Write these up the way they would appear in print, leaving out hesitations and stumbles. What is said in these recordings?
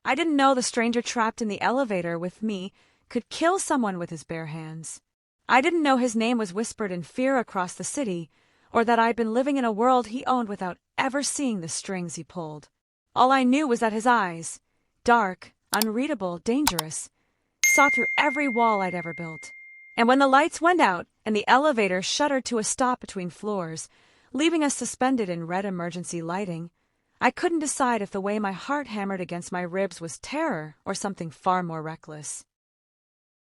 I didn't know the stranger trapped in the elevator with me could kill someone with his bare hands. I didn't know his name was whispered in fear across the city, or that I'd been living in a world he owned without ever seeing the strings he pulled. All I knew was that his eyes, dark, unreadable, dangerous, saw through every wall I'd ever built. And when the lights went out and the elevator shuddered to a stop between floors, leaving us suspended in red emergency lighting, I couldn't decide if the way my heart hammered against my ribs was terror or something far more reckless.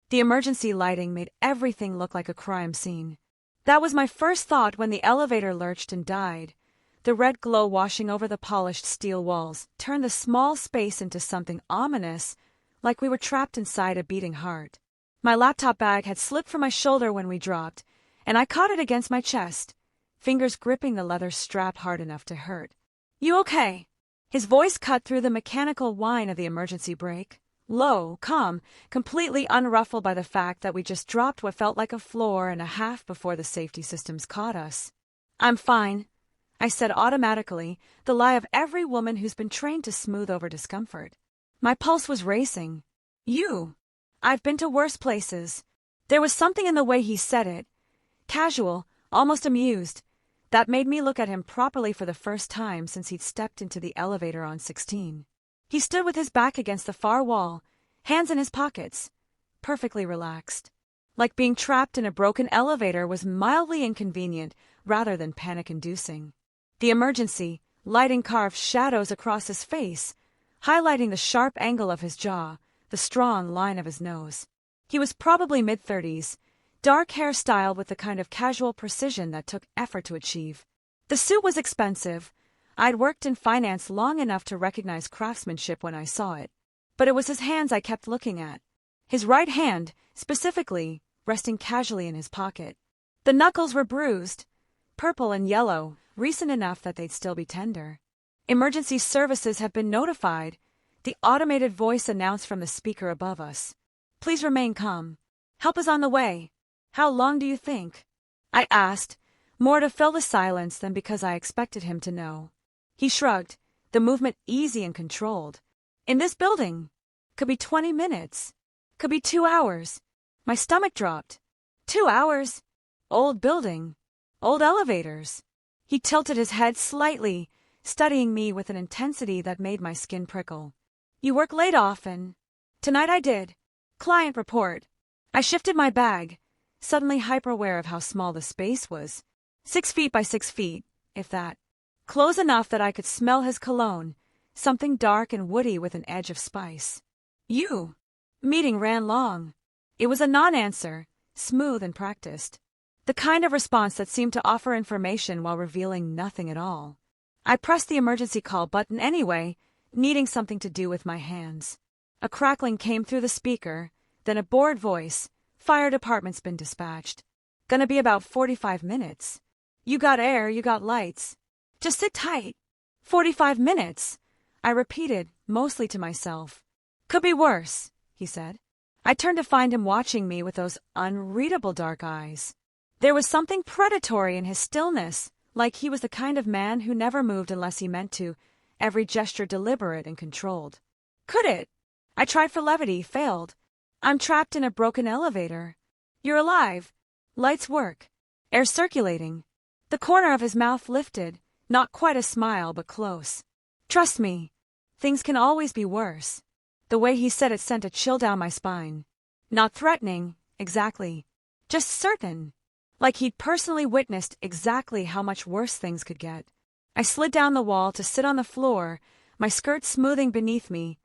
The emergency lighting made everything look like a crime scene. That was my first thought when the elevator lurched and died. The red glow washing over the polished steel walls turned the small space into something ominous, like we were trapped inside a beating heart. My laptop bag had slipped from my shoulder when we dropped, and I caught it against my chest, fingers gripping the leather strap hard enough to hurt. "You okay?" His voice cut through the mechanical whine of the emergency brake. Low, calm, completely unruffled by the fact that we just dropped what felt like a floor and a half before the safety systems caught us. "I'm fine," I said automatically, the lie of every woman who's been trained to smooth over discomfort. My pulse was racing. "You? I've been to worse places." There was something in the way he said it, casual, almost amused, that made me look at him properly for the first time since he'd stepped into the elevator on 16. He stood with his back against the far wall, hands in his pockets, perfectly relaxed. Like being trapped in a broken elevator was mildly inconvenient rather than panic-inducing. The emergency lighting carved shadows across his face, highlighting the sharp angle of his jaw, the strong line of his nose. He was probably mid-30s, dark hair styled with the kind of casual precision that took effort to achieve. The suit was expensive. I'd worked in finance long enough to recognize craftsmanship when I saw it. But it was his hands I kept looking at. His right hand, specifically, resting casually in his pocket. The knuckles were bruised, purple and yellow, recent enough that they'd still be tender. "Emergency services have been notified," the automated voice announced from the speaker above us. "Please remain calm. Help is on the way." "How long do you think?" I asked, more to fill the silence than because I expected him to know. He shrugged, the movement easy and controlled. "In this building. Could be 20 minutes. Could be 2 hours. My stomach dropped. 2 hours? Old building. Old elevators." He tilted his head slightly, studying me with an intensity that made my skin prickle. "You work late often." "Tonight I did. Client report." I shifted my bag, suddenly hyper-aware of how small the space was. 6 feet by 6 feet, if that. Close enough that I could smell his cologne, something dark and woody with an edge of spice. "You?" Meeting ran long. It was a non-answer, smooth and practiced. The kind of response that seemed to offer information while revealing nothing at all. I pressed the emergency call button anyway, needing something to do with my hands. A crackling came through the speaker, then a bored voice. "Fire department's been dispatched. Gonna be about 45 minutes. You got air, you got lights. Just sit tight." 45 minutes, I repeated, mostly to myself. "Could be worse," he said. I turned to find him watching me with those unreadable dark eyes. There was something predatory in his stillness, like he was the kind of man who never moved unless he meant to, every gesture deliberate and controlled. "Could it?" I tried for levity, failed. "I'm trapped in a broken elevator." "You're alive. Lights work. Air circulating." The corner of his mouth lifted, not quite a smile but close. "Trust me. Things can always be worse." The way he said it sent a chill down my spine. Not threatening, exactly. Just certain. Like he'd personally witnessed exactly how much worse things could get. I slid down the wall to sit on the floor, my skirt smoothing beneath me,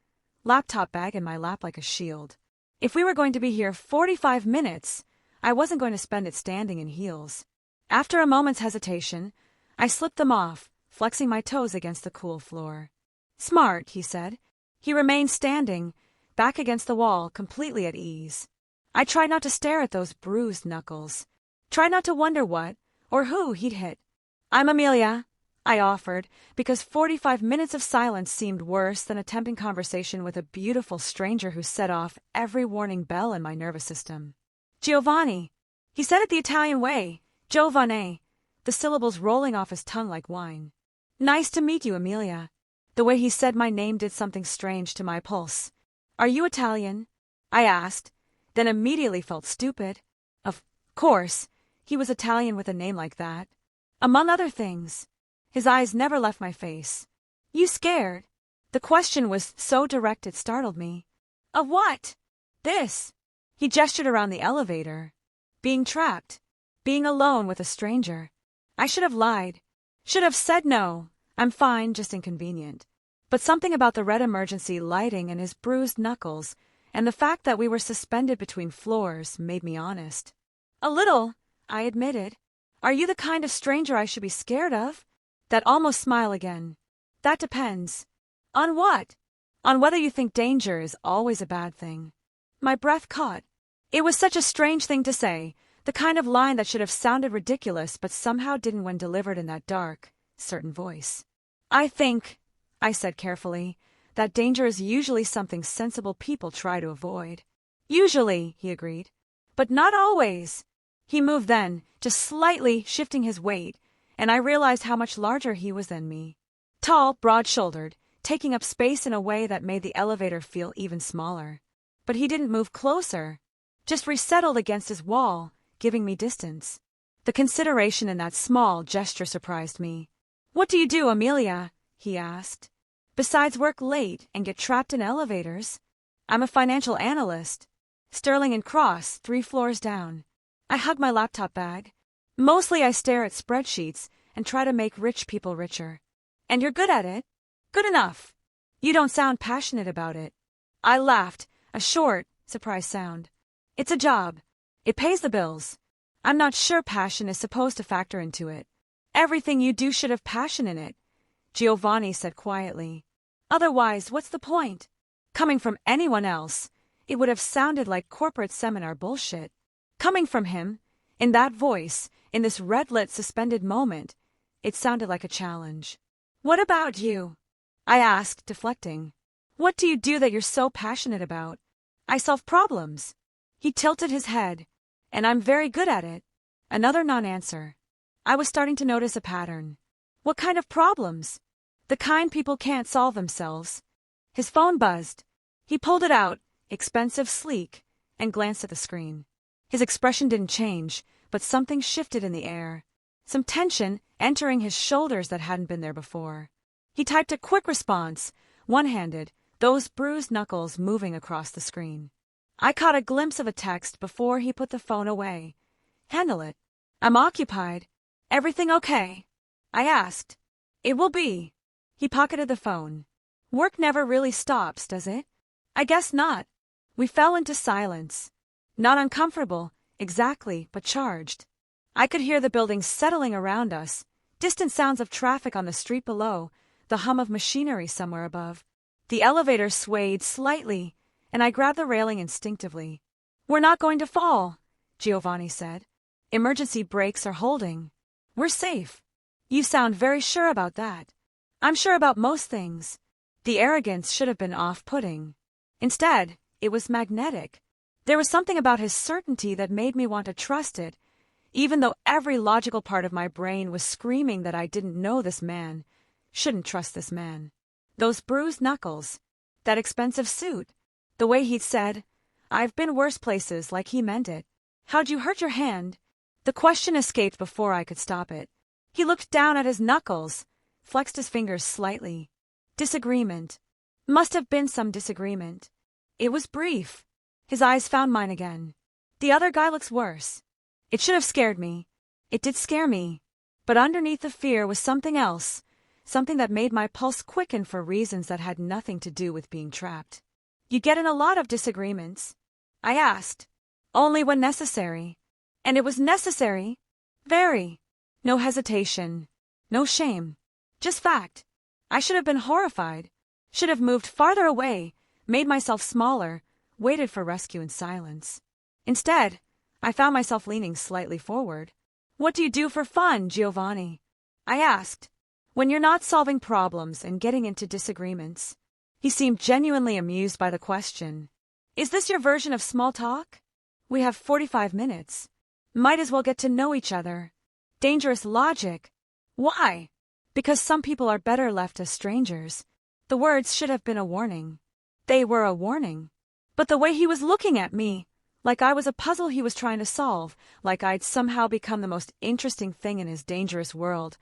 laptop bag in my lap like a shield. If we were going to be here 45 minutes, I wasn't going to spend it standing in heels. After a moment's hesitation, I slipped them off, flexing my toes against the cool floor. "Smart," he said. He remained standing, back against the wall, completely at ease. I tried not to stare at those bruised knuckles. Tried not to wonder what, or who, he'd hit. "I'm Amelia," I offered, because 45 minutes of silence seemed worse than attempting conversation with a beautiful stranger who set off every warning bell in my nervous system. "Giovanni." He said it the Italian way, Giovanni, the syllables rolling off his tongue like wine. "Nice to meet you, Amelia." The way he said my name did something strange to my pulse. "Are you Italian?" I asked, then immediately felt stupid. Of course, he was Italian with a name like that. Among other things. His eyes never left my face. "You scared?" The question was so direct it startled me. "Of what?" "This." He gestured around the elevator. "Being trapped. Being alone with a stranger." I should have lied. Should have said no. I'm fine, just inconvenient. But something about the red emergency lighting and his bruised knuckles, and the fact that we were suspended between floors, made me honest. "A little," I admitted. "Are you the kind of stranger I should be scared of?" That almost smile again. "That depends." "On what?" "On whether you think danger is always a bad thing." My breath caught. It was such a strange thing to say, the kind of line that should have sounded ridiculous but somehow didn't when delivered in that dark, certain voice. "I think," I said carefully, "that danger is usually something sensible people try to avoid." "Usually," he agreed. "But not always." He moved then, just slightly shifting his weight, and I realized how much larger he was than me. Tall, broad-shouldered, taking up space in a way that made the elevator feel even smaller. But he didn't move closer, just resettled against his wall, giving me distance. The consideration in that small gesture surprised me. "What do you do, Amelia?" he asked. "Besides work late and get trapped in elevators?" "I'm a financial analyst. Sterling and Cross, 3 floors down." I hug my laptop bag. "Mostly I stare at spreadsheets and try to make rich people richer." "And you're good at it?" "Good enough." "You don't sound passionate about it." I laughed, a short, surprised sound. "It's a job. It pays the bills. I'm not sure passion is supposed to factor into it." "Everything you do should have passion in it," Giovanni said quietly. "Otherwise, what's the point?" Coming from anyone else, it would have sounded like corporate seminar bullshit. Coming from him, in that voice, in this red-lit suspended moment, it sounded like a challenge. "What about you?" I asked, deflecting. "What do you do that you're so passionate about?" "I solve problems." He tilted his head. "And I'm very good at it." Another non-answer. I was starting to notice a pattern. "What kind of problems?" "The kind people can't solve themselves." His phone buzzed. He pulled it out, expensive, sleek, and glanced at the screen. His expression didn't change, but something shifted in the air. Some tension entering his shoulders that hadn't been there before. He typed a quick response, one-handed, those bruised knuckles moving across the screen. I caught a glimpse of a text before he put the phone away. "Handle it." "I'm occupied." "Everything okay?" I asked. "It will be." He pocketed the phone. "Work never really stops, does it?" "I guess not." We fell into silence. Not uncomfortable, exactly, but charged. I could hear the buildings settling around us, distant sounds of traffic on the street below, the hum of machinery somewhere above. The elevator swayed slightly, and I grabbed the railing instinctively. "We're not going to fall," Giovanni said. "Emergency brakes are holding. We're safe." "You sound very sure about that." "I'm sure about most things." The arrogance should have been off-putting. Instead, it was magnetic. There was something about his certainty that made me want to trust it, even though every logical part of my brain was screaming that I didn't know this man, shouldn't trust this man. Those bruised knuckles, that expensive suit, the way he'd said, "I've been worse places," like he meant it. "How'd you hurt your hand?" The question escaped before I could stop it. He looked down at his knuckles, flexed his fingers slightly. Disagreement. Must have been some disagreement. It was brief. His eyes found mine again. "The other guy looks worse." It should have scared me. It did scare me. But underneath the fear was something else, something that made my pulse quicken for reasons that had nothing to do with being trapped. "You get in a lot of disagreements?" I asked. "Only when necessary." And it was necessary. Very. No hesitation. No shame. Just fact. I should have been horrified. Should have moved farther away, made myself smaller, waited for rescue in silence. Instead, I found myself leaning slightly forward. "What do you do for fun, Giovanni?" I asked. "When you're not solving problems and getting into disagreements." He seemed genuinely amused by the question. "Is this your version of small talk?" "We have 45 minutes. Might as well get to know each other." Dangerous logic. "Why?" "Because some people are better left as strangers." The words should have been a warning. They were a warning. But the way he was looking at me, like I was a puzzle he was trying to solve, like I'd somehow become the most interesting thing in his dangerous world,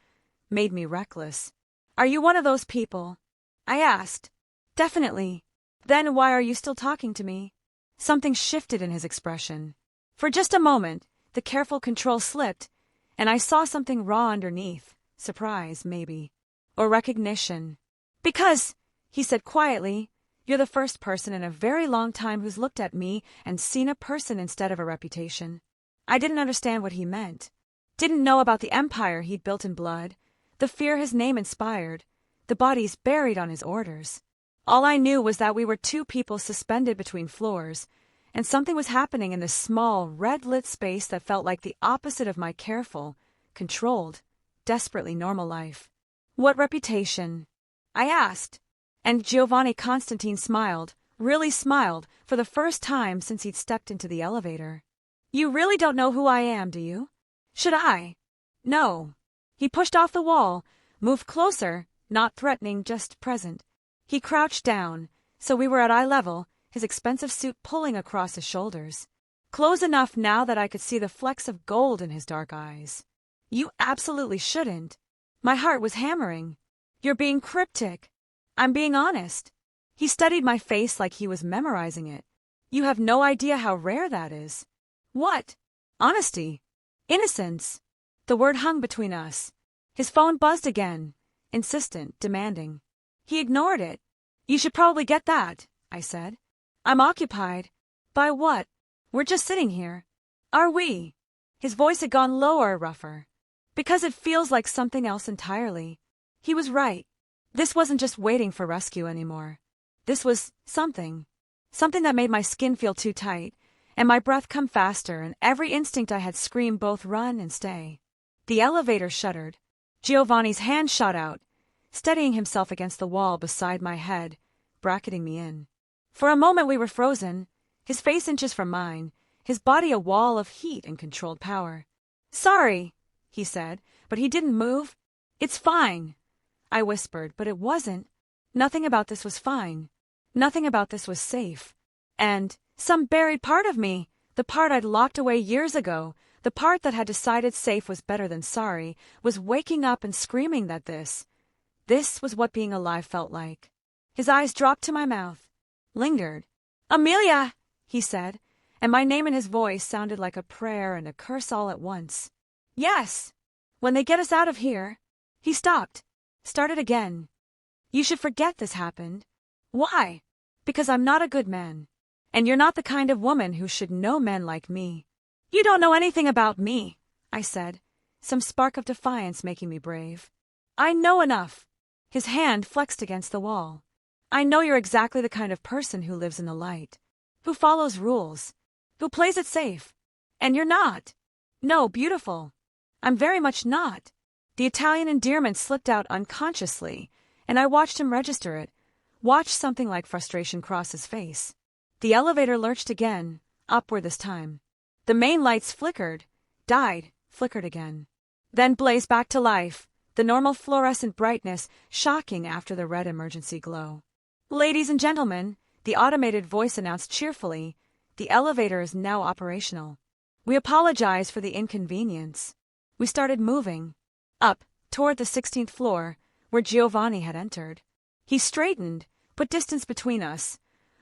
made me reckless. "Are you one of those people?" I asked. "Definitely." "Then why are you still talking to me?" Something shifted in his expression. For just a moment, the careful control slipped, and I saw something raw underneath. Surprise, maybe. Or recognition. "Because," he said quietly, "you're the first person in a very long time who's looked at me and seen a person instead of a reputation." I didn't understand what he meant. Didn't know about the empire he'd built in blood, the fear his name inspired, the bodies buried on his orders. All I knew was that we were two people suspended between floors, and something was happening in this small, red-lit space that felt like the opposite of my careful, controlled, desperately normal life. "What reputation?" I asked. And Giovanni Konstantin smiled, really smiled, for the first time since he'd stepped into the elevator. "You really don't know who I am, do you?" "Should I?" "No." He pushed off the wall, moved closer, not threatening, just present. He crouched down, so we were at eye level, his expensive suit pulling across his shoulders. Close enough now that I could see the flecks of gold in his dark eyes. "You absolutely shouldn't." My heart was hammering. "You're being cryptic." "I'm being honest." He studied my face like he was memorizing it. "You have no idea how rare that is." "What?" "Honesty. Innocence." The word hung between us. His phone buzzed again, insistent, demanding. He ignored it. "You should probably get that," I said. "I'm occupied." "By what?" "We're just sitting here." "Are we?" His voice had gone lower, rougher. "Because it feels like something else entirely." He was right. This wasn't just waiting for rescue anymore. This was something. Something that made my skin feel too tight, and my breath come faster, and every instinct I had screamed both run and stay. The elevator shuddered. Giovanni's hand shot out, steadying himself against the wall beside my head, bracketing me in. For a moment we were frozen, his face inches from mine, his body a wall of heat and controlled power. "Sorry," he said, but he didn't move. "It's fine," I whispered, but it wasn't. Nothing about this was fine. Nothing about this was safe. And some buried part of me, the part I'd locked away years ago, the part that had decided safe was better than sorry, was waking up and screaming that this was what being alive felt like. His eyes dropped to my mouth, lingered. "Amelia," he said, and my name in his voice sounded like a prayer and a curse all at once. "Yes. When they get us out of here." He stopped, started again. "You should forget this happened." "Why?" "Because I'm not a good man. And you're not the kind of woman who should know men like me." "You don't know anything about me," I said, some spark of defiance making me brave. "I know enough." His hand flexed against the wall. "I know you're exactly the kind of person who lives in the light, who follows rules, who plays it safe. And you're not." "No, beautiful. I'm very much not." The Italian endearment slipped out unconsciously, and I watched him register it, watched something like frustration cross his face. The elevator lurched again, upward this time. The main lights flickered, died, flickered again. Then blazed back to life, the normal fluorescent brightness shocking after the red emergency glow. "Ladies and gentlemen," the automated voice announced cheerfully, "the elevator is now operational. We apologize for the inconvenience." We started moving. Up, toward the 16th floor, where Giovanni had entered. He straightened, put distance between us,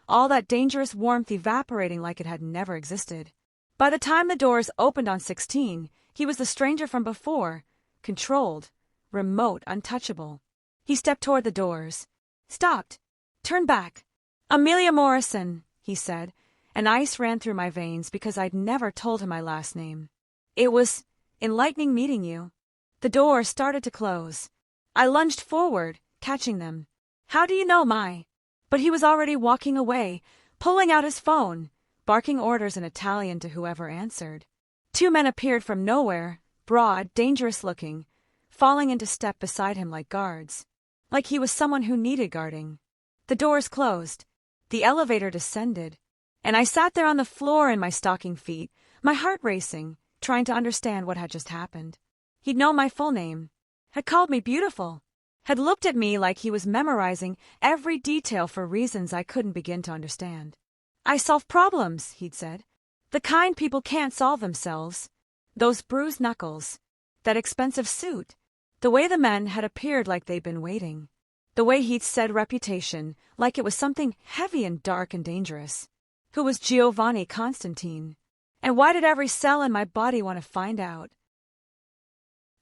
all that dangerous warmth evaporating like it had never existed. By the time the doors opened on 16, he was the stranger from before, controlled, remote, untouchable. He stepped toward the doors, stopped, turned back. "Amelia Morrison," he said, and ice ran through my veins because I'd never told him my last name. "It was enlightening meeting you." The door started to close. I lunged forward, catching them. "How do you know my—" But he was already walking away, pulling out his phone, barking orders in Italian to whoever answered. Two men appeared from nowhere, broad, dangerous-looking, falling into step beside him like guards. Like he was someone who needed guarding. The doors closed. The elevator descended. And I sat there on the floor in my stocking feet, my heart racing, trying to understand what had just happened. He'd known my full name, had called me beautiful. had looked at me like he was memorizing every detail for reasons I couldn't begin to understand. "I solve problems," he'd said. "The kind people can't solve themselves." Those bruised knuckles. That expensive suit. The way the men had appeared like they'd been waiting. The way he'd said reputation, like it was something heavy and dark and dangerous. Who was Giovanni Konstantin? And why did every cell in my body want to find out?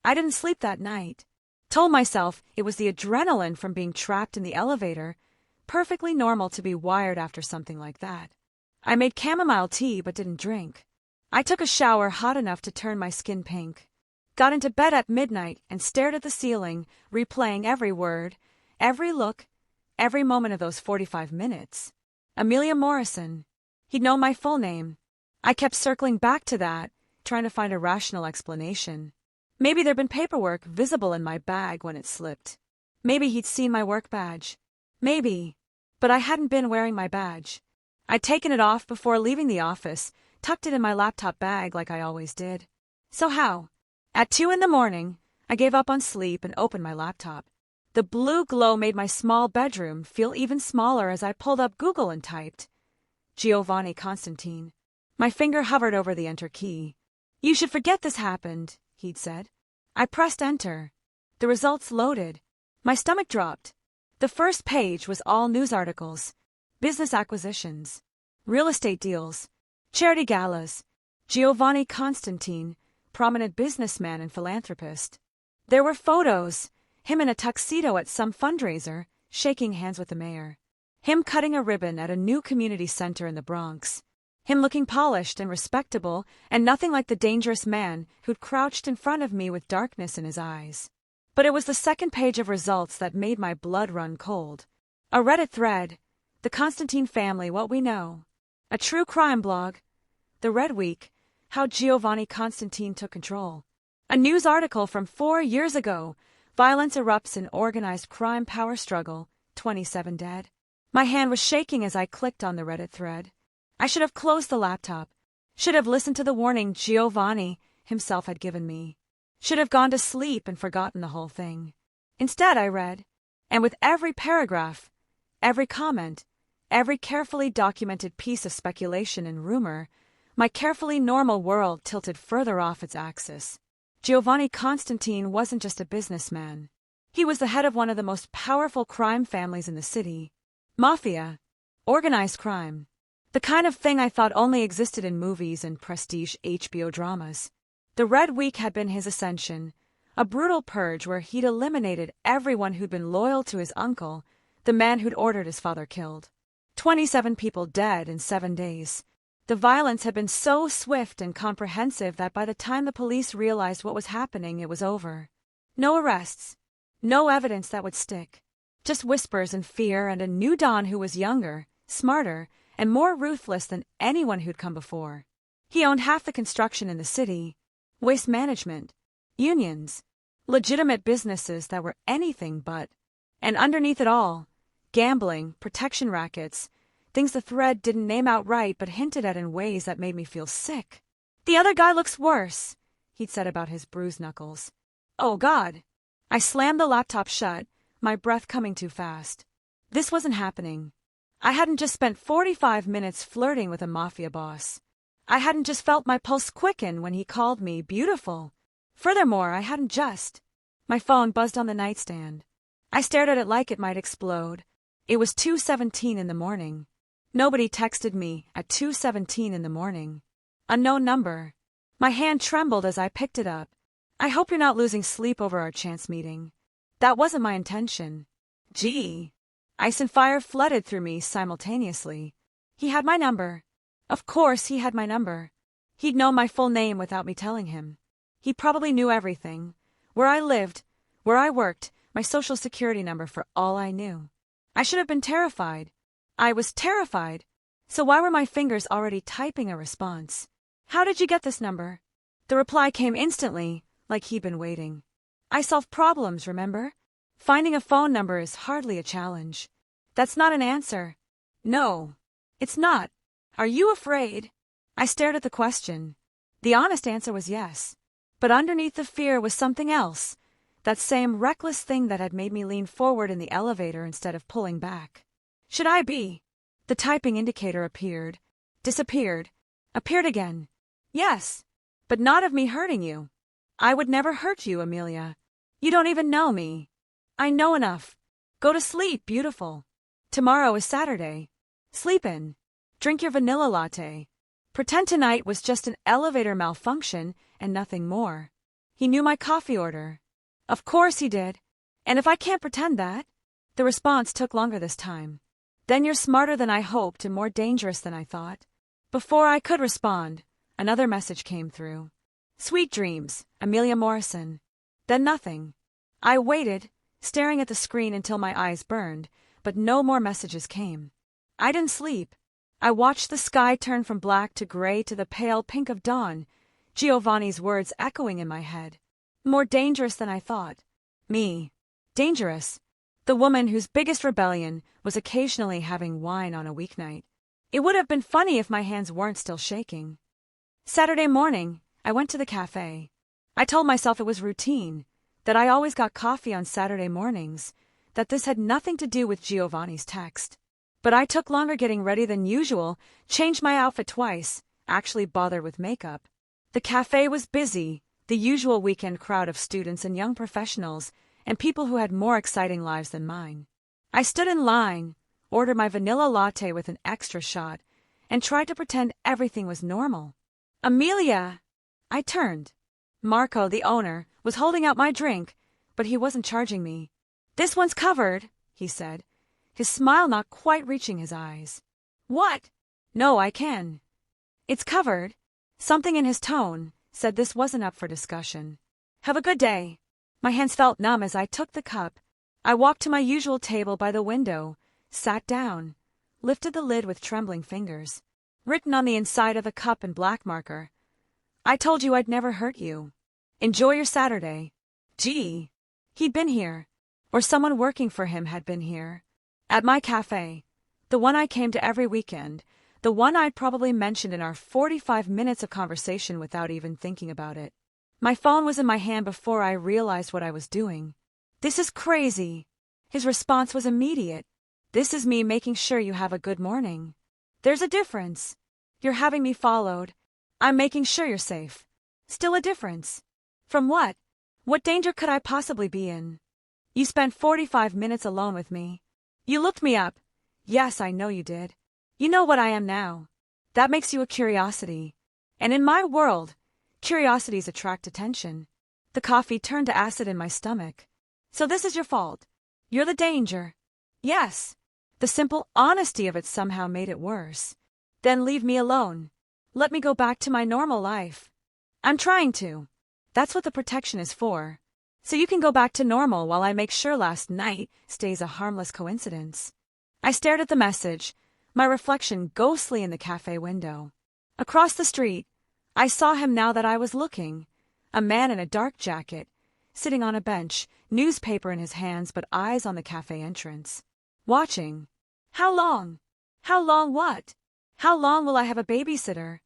I didn't sleep that night. Told myself it was the adrenaline from being trapped in the elevator. Perfectly normal to be wired after something like that. I made chamomile tea but didn't drink. I took a shower hot enough to turn my skin pink. Got into bed at midnight and stared at the ceiling, replaying every word, every look, every moment of those 45 minutes. Amelia Morrison. He'd known my full name. I kept circling back to that, trying to find a rational explanation. Maybe there'd been paperwork visible in my bag when it slipped. Maybe he'd seen my work badge. Maybe. But I hadn't been wearing my badge. I'd taken it off before leaving the office, tucked it in my laptop bag like I always did. So how? At 2 a.m, I gave up on sleep and opened my laptop. The blue glow made my small bedroom feel even smaller as I pulled up Google and typed Giovanni Konstantin. My finger hovered over the enter key. "You should forget this happened," he'd said. I pressed enter. The results loaded. My stomach dropped. The first page was all news articles, business acquisitions, real estate deals, charity galas, Giovanni Konstantin, prominent businessman and philanthropist. There were photos, him in a tuxedo at some fundraiser, shaking hands with the mayor. Him cutting a ribbon at a new community center in the Bronx. Him looking polished and respectable and nothing like the dangerous man who'd crouched in front of me with darkness in his eyes. But it was the second page of results that made my blood run cold. A Reddit thread, the Konstantin family, what we know. A true crime blog, the Red Week, how Giovanni Konstantin took control. A news article from 4 years ago, violence erupts in organized crime power struggle, 27 dead. My hand was shaking as I clicked on the Reddit thread. I should have closed the laptop. Should have listened to the warning Giovanni himself had given me. Should have gone to sleep and forgotten the whole thing. Instead, I read, and with every paragraph, every comment, every carefully documented piece of speculation and rumor, my carefully normal world tilted further off its axis. Giovanni Konstantin wasn't just a businessman. He was the head of one of the most powerful crime families in the city. Mafia. Organized crime. The kind of thing I thought only existed in movies and prestige HBO dramas. The Red Week had been his ascension, a brutal purge where he'd eliminated everyone who'd been loyal to his uncle, the man who'd ordered his father killed. 27 people dead in 7 days. The violence had been so swift and comprehensive that by the time the police realized what was happening, it was over. No arrests. No evidence that would stick. Just whispers and fear and a new Don who was younger, smarter, and more ruthless than anyone who'd come before. He owned half the construction in the city, waste management, unions, legitimate businesses that were anything but. And underneath it all, gambling, protection rackets, things the thread didn't name outright but hinted at in ways that made me feel sick. "The other guy looks worse," he'd said about his bruised knuckles. Oh, God. I slammed the laptop shut, my breath coming too fast. This wasn't happening. I hadn't just spent 45 minutes flirting with a mafia boss. I hadn't just felt my pulse quicken when he called me beautiful. Furthermore, I hadn't just. My phone buzzed on the nightstand. I stared at it like it might explode. It was 2:17 in the morning. Nobody texted me at 2:17 in the morning. Unknown number. My hand trembled as I picked it up. "I hope you're not losing sleep over our chance meeting. That wasn't my intention." Gee. Ice and fire flooded through me simultaneously. He had my number. Of course he had my number. He'd known my full name without me telling him. He probably knew everything. Where I lived, where I worked, my social security number for all I knew. I should have been terrified. I was terrified. So why were my fingers already typing a response? "How did you get this number?" The reply came instantly, like he'd been waiting. "I solve problems, remember? Finding a phone number is hardly a challenge." "That's not an answer." "No, it's not. Are you afraid?" I stared at the question. The honest answer was yes. But underneath the fear was something else, That same reckless thing that had made me lean forward in the elevator instead of pulling back. Should I be? The typing indicator appeared, disappeared, appeared again. Yes, but not of me hurting you. I would never hurt you, Amelia. You don't even know me. I know enough. Go to sleep, beautiful. Tomorrow is Saturday. Sleep in. Drink your vanilla latte. Pretend tonight was just an elevator malfunction and nothing more. He knew my coffee order. Of course he did. And if I can't pretend that? The response took longer this time. Then you're smarter than I hoped and more dangerous than I thought. Before I could respond, another message came through. Sweet dreams, Amelia Morrison. Then nothing. I waited, staring at the screen until my eyes burned, but no more messages came. I didn't sleep. I watched the sky turn from black to gray to the pale pink of dawn, Giovanni's words echoing in my head. More dangerous than I thought. Me. Dangerous. The woman whose biggest rebellion was occasionally having wine on a weeknight. It would have been funny if my hands weren't still shaking. Saturday morning, I went to the cafe. I told myself it was routine, that I always got coffee on Saturday mornings, that this had nothing to do with Giovanni's text. But I took longer getting ready than usual, changed my outfit twice, actually bothered with makeup. The cafe was busy, the usual weekend crowd of students and young professionals, and people who had more exciting lives than mine. I stood in line, ordered my vanilla latte with an extra shot, and tried to pretend everything was normal. Amelia! I turned. Marco, the owner, was holding out my drink, but he wasn't charging me. This one's covered, he said, his smile not quite reaching his eyes. What? No, I can. It's covered. Something in his tone said this wasn't up for discussion. Have a good day. My hands felt numb as I took the cup. I walked to my usual table by the window, sat down, lifted the lid with trembling fingers. Written on the inside of the cup in black marker, I told you I'd never hurt you. Enjoy your Saturday. Gee. He'd been here, or someone working for him had been here. At my cafe, the one I came to every weekend, the one I'd probably mentioned in our 45 minutes of conversation without even thinking about it. My phone was in my hand before I realized what I was doing. This is crazy. His response was immediate. This is me making sure you have a good morning. There's a difference. You're having me followed. I'm making sure you're safe. Still a difference. From what? What danger could I possibly be in? You spent 45 minutes alone with me. You looked me up. Yes, I know you did. You know what I am now. That makes you a curiosity. And in my world, curiosities attract attention. The coffee turned to acid in my stomach. So this is your fault. You're the danger. Yes. The simple honesty of it somehow made it worse. Then leave me alone. Let me go back to my normal life. I'm trying to. That's what the protection is for. So you can go back to normal while I make sure last night stays a harmless coincidence. I stared at the message, my reflection ghostly in the cafe window. Across the street, I saw him now that I was looking. A man in a dark jacket, sitting on a bench, newspaper in his hands but eyes on the cafe entrance. Watching. How long? How long what? How long will I have a babysitter?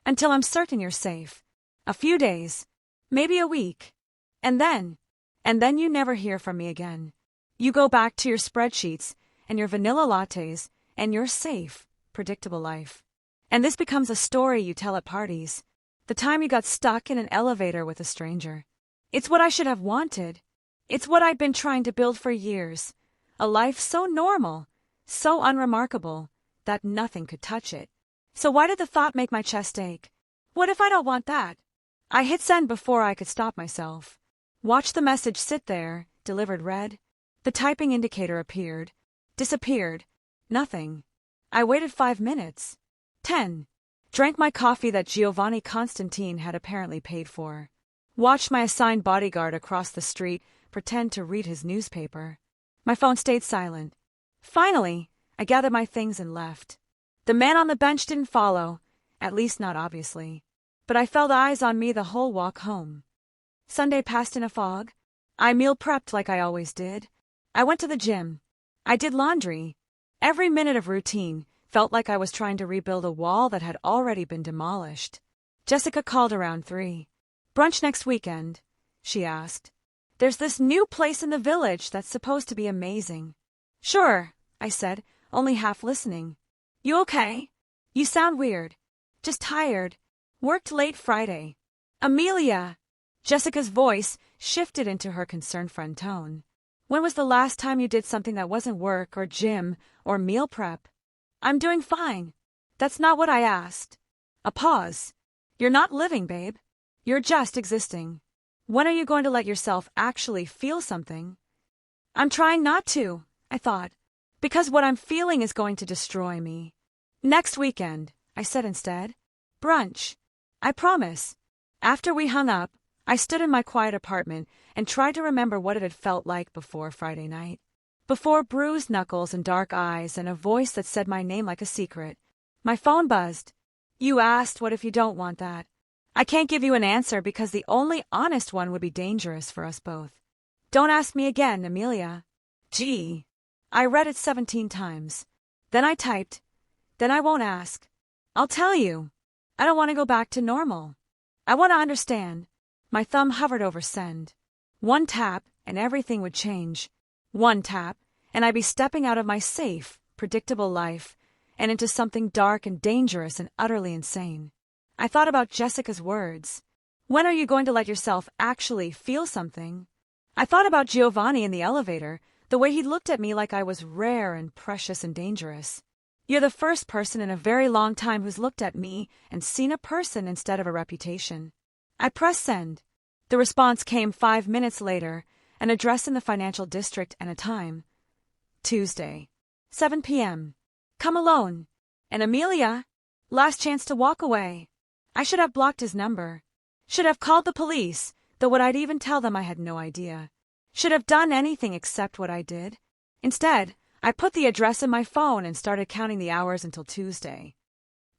Until I'm certain you're safe. A few days. Maybe a week. And then you never hear from me again. You go back to your spreadsheets and your vanilla lattes and your safe, predictable life. And this becomes a story you tell at parties. The time you got stuck in an elevator with a stranger. It's what I should have wanted. It's what I'd been trying to build for years. A life so normal, so unremarkable, that nothing could touch it. So why did the thought make my chest ache? What if I don't want that? I hit send before I could stop myself. Watched the message sit there, delivered read. The typing indicator appeared, disappeared, nothing. I waited 5 minutes. 10. Drank my coffee that Giovanni Konstantin had apparently paid for. Watched my assigned bodyguard across the street pretend to read his newspaper. My phone stayed silent. Finally, I gathered my things and left. The man on the bench didn't follow, at least not obviously. But I felt eyes on me the whole walk home. Sunday passed in a fog. I meal prepped like I always did. I went to the gym. I did laundry. Every minute of routine felt like I was trying to rebuild a wall that had already been demolished. Jessica called around 3. Brunch next weekend, she asked. There's this new place in the village that's supposed to be amazing. Sure, I said, only half listening. You okay? You sound weird. Just tired. Worked late Friday. Amelia! Jessica's voice shifted into her concerned friend tone. When was the last time you did something that wasn't work or gym or meal prep? I'm doing fine. That's not what I asked. A pause. You're not living, babe. You're just existing. When are you going to let yourself actually feel something? I'm trying not to, I thought, because what I'm feeling is going to destroy me. Next weekend, I said instead. Brunch. I promise. After we hung up, I stood in my quiet apartment and tried to remember what it had felt like before Friday night. Before bruised knuckles and dark eyes and a voice that said my name like a secret. My phone buzzed. You asked, what if you don't want that? I can't give you an answer because the only honest one would be dangerous for us both. Don't ask me again, Amelia. Gee. I read it 17 times. Then I typed. Then I won't ask. I'll tell you. I don't want to go back to normal. I want to understand. My thumb hovered over send. One tap, and everything would change. One tap, and I'd be stepping out of my safe, predictable life, and into something dark and dangerous and utterly insane. I thought about Jessica's words. When are you going to let yourself actually feel something? I thought about Giovanni in the elevator, the way he looked at me like I was rare and precious and dangerous. You're the first person in a very long time who's looked at me and seen a person instead of a reputation. I pressed send. The response came 5 minutes later, an address in the financial district and a time. Tuesday, 7 p.m. Come alone. And Amelia, last chance to walk away. I should have blocked his number. Should have called the police, though what I'd even tell them I had no idea. Should have done anything except what I did. Instead, I put the address in my phone and started counting the hours until Tuesday.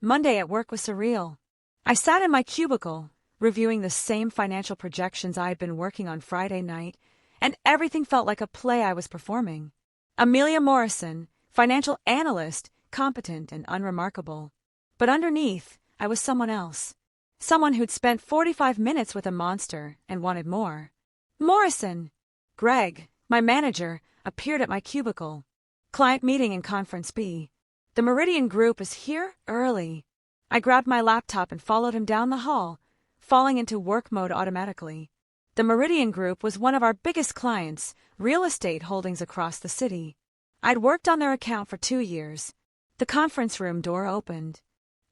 Monday at work was surreal. I sat in my cubicle, reviewing the same financial projections I had been working on Friday night, and everything felt like a play I was performing. Amelia Morrison, financial analyst, competent and unremarkable. But underneath, I was someone else. Someone who'd spent 45 minutes with a monster and wanted more. Morrison! Greg, my manager, appeared at my cubicle. Client meeting in Conference B. The Meridian Group is here early. I grabbed my laptop and followed him down the hall, falling into work mode automatically. The Meridian Group was one of our biggest clients, real estate holdings across the city. I'd worked on their account for 2 years. The conference room door opened.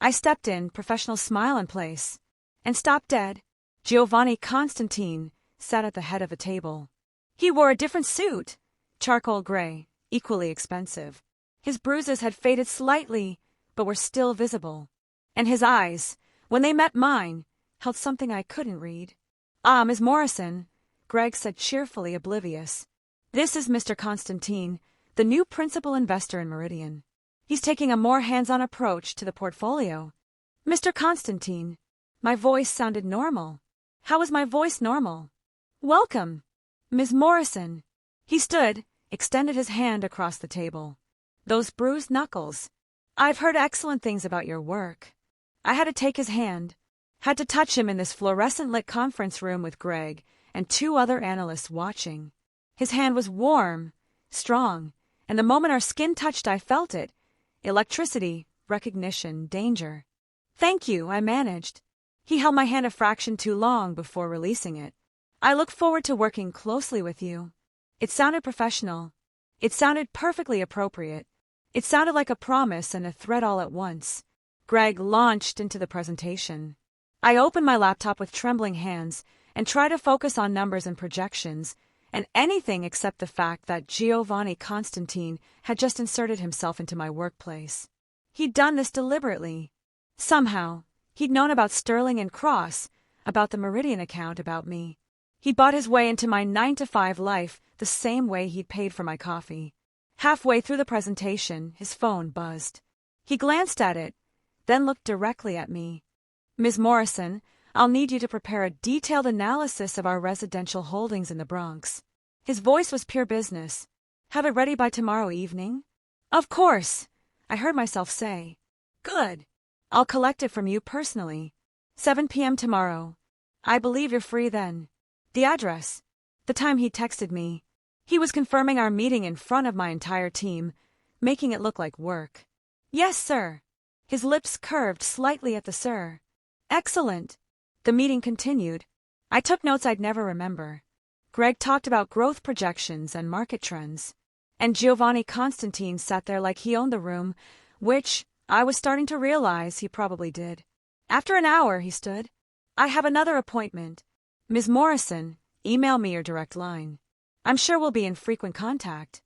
I stepped in, professional smile in place, and stopped dead. Giovanni Konstantin sat at the head of a table. He wore a different suit, charcoal gray, equally expensive. His bruises had faded slightly, but were still visible. And his eyes, when they met mine, held something I couldn't read. Ah, Ms. Morrison, Greg said cheerfully, oblivious. This is Mr. Konstantin, the new principal investor in Meridian. He's taking a more hands-on approach to the portfolio. Mr. Konstantin, my voice sounded normal. How was my voice normal? Welcome, Ms. Morrison. He stood, extended his hand across the table. Those bruised knuckles. I've heard excellent things about your work. I had to take his hand, had to touch him in this fluorescent-lit conference room with Greg and 2 other analysts watching. His hand was warm, strong, and the moment our skin touched I felt it. Electricity, recognition, danger. Thank you, I managed. He held my hand a fraction too long before releasing it. I look forward to working closely with you. It sounded professional. It sounded perfectly appropriate. It sounded like a promise and a threat all at once. Greg launched into the presentation. I opened my laptop with trembling hands and tried to focus on numbers and projections, and anything except the fact that Giovanni Konstantin had just inserted himself into my workplace. He'd done this deliberately. Somehow, he'd known about Sterling and Cross, about the Meridian account, about me. He'd bought his way into my 9-to-5 life the same way he'd paid for my coffee. Halfway through the presentation, his phone buzzed. He glanced at it, then looked directly at me. Ms. Morrison, I'll need you to prepare a detailed analysis of our residential holdings in the Bronx. His voice was pure business. Have it ready by tomorrow evening? Of course, I heard myself say. Good. I'll collect it from you personally. 7 p.m. tomorrow. I believe you're free then. The address. The time he texted me, he was confirming our meeting in front of my entire team, making it look like work. Yes, sir. His lips curved slightly at the sir. Excellent. The meeting continued. I took notes I'd never remember. Greg talked about growth projections and market trends. And Giovanni Konstantin sat there like he owned the room, which I was starting to realize he probably did. After an hour, he stood. I have another appointment. Ms. Morrison, email me your direct line. I'm sure we'll be in frequent contact.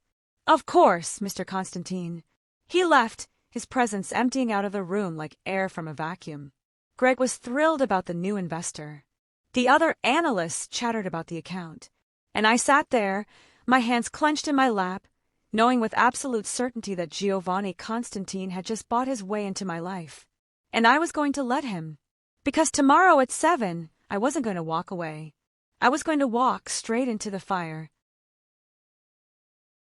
Of course, Mr. Konstantin. He left, his presence emptying out of the room like air from a vacuum. Greg was thrilled about the new investor. The other analysts chattered about the account. And I sat there, my hands clenched in my lap, knowing with absolute certainty that Giovanni Konstantin had just bought his way into my life. And I was going to let him. Because tomorrow at 7, I wasn't going to walk away. I was going to walk straight into the fire.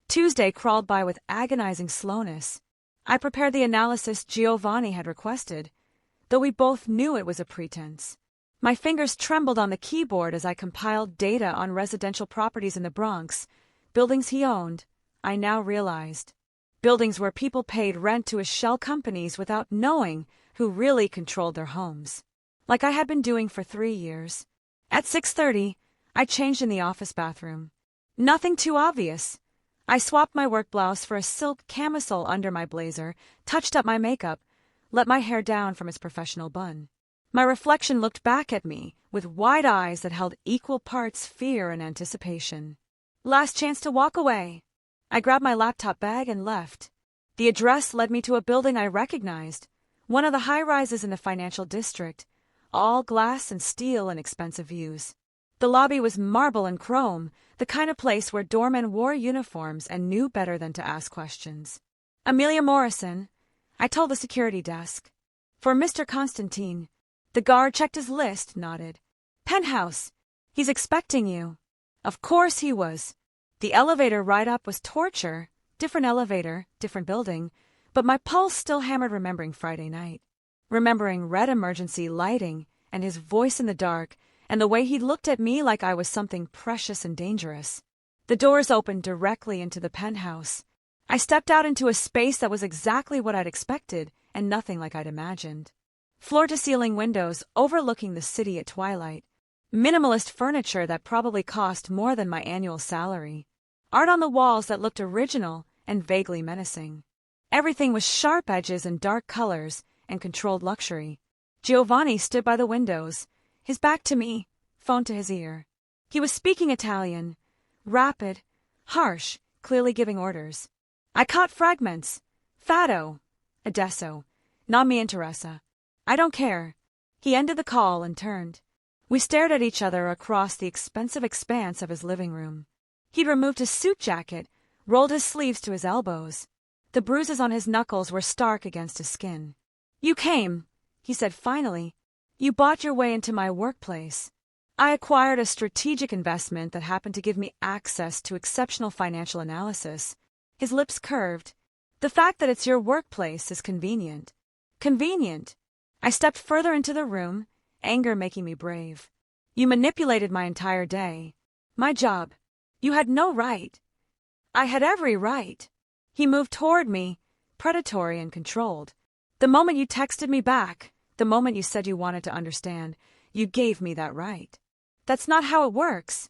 Tuesday crawled by with agonizing slowness. I prepared the analysis Giovanni had requested, though we both knew it was a pretense. My fingers trembled on the keyboard as I compiled data on residential properties in the Bronx, buildings he owned, I now realized. Buildings where people paid rent to his shell companies without knowing who really controlled their homes. Like I had been doing for 3 years. At 6:30, I changed in the office bathroom. Nothing too obvious. I swapped my work blouse for a silk camisole under my blazer, touched up my makeup, let my hair down from its professional bun. My reflection looked back at me with wide eyes that held equal parts fear and anticipation. Last chance to walk away. I grabbed my laptop bag and left. The address led me to a building I recognized, one of the high-rises in the financial district, all glass and steel and expensive views. The lobby was marble and chrome, the kind of place where doormen wore uniforms and knew better than to ask questions. Amelia Morrison, I told the security desk. For Mr. Konstantin. The guard checked his list, nodded. Penthouse. He's expecting you. Of course he was. The elevator ride up was torture. Different elevator, different building, but my pulse still hammered remembering Friday night. Remembering red emergency lighting and his voice in the dark and the way he looked at me like I was something precious and dangerous. The doors opened directly into the penthouse. I stepped out into a space that was exactly what I'd expected and nothing like I'd imagined. Floor-to-ceiling windows overlooking the city at twilight. Minimalist furniture that probably cost more than my annual salary. Art on the walls that looked original and vaguely menacing. Everything was sharp edges and dark colors and controlled luxury. Giovanni stood by the windows, his back to me, phone to his ear. He was speaking Italian, rapid, harsh, clearly giving orders. I caught fragments. Fado. Adesso. Non mi interessa. I don't care. He ended the call and turned. We stared at each other across the expensive expanse of his living room. He'd removed his suit jacket, rolled his sleeves to his elbows. The bruises on his knuckles were stark against his skin. You came, he said finally. You bought your way into my workplace. I acquired a strategic investment that happened to give me access to exceptional financial analysis. His lips curved. The fact that it's your workplace is convenient. Convenient. I stepped further into the room, anger making me brave. You manipulated my entire day. My job. You had no right. I had every right. He moved toward me, predatory and controlled. The moment you texted me back, the moment you said you wanted to understand, you gave me that right. That's not how it works.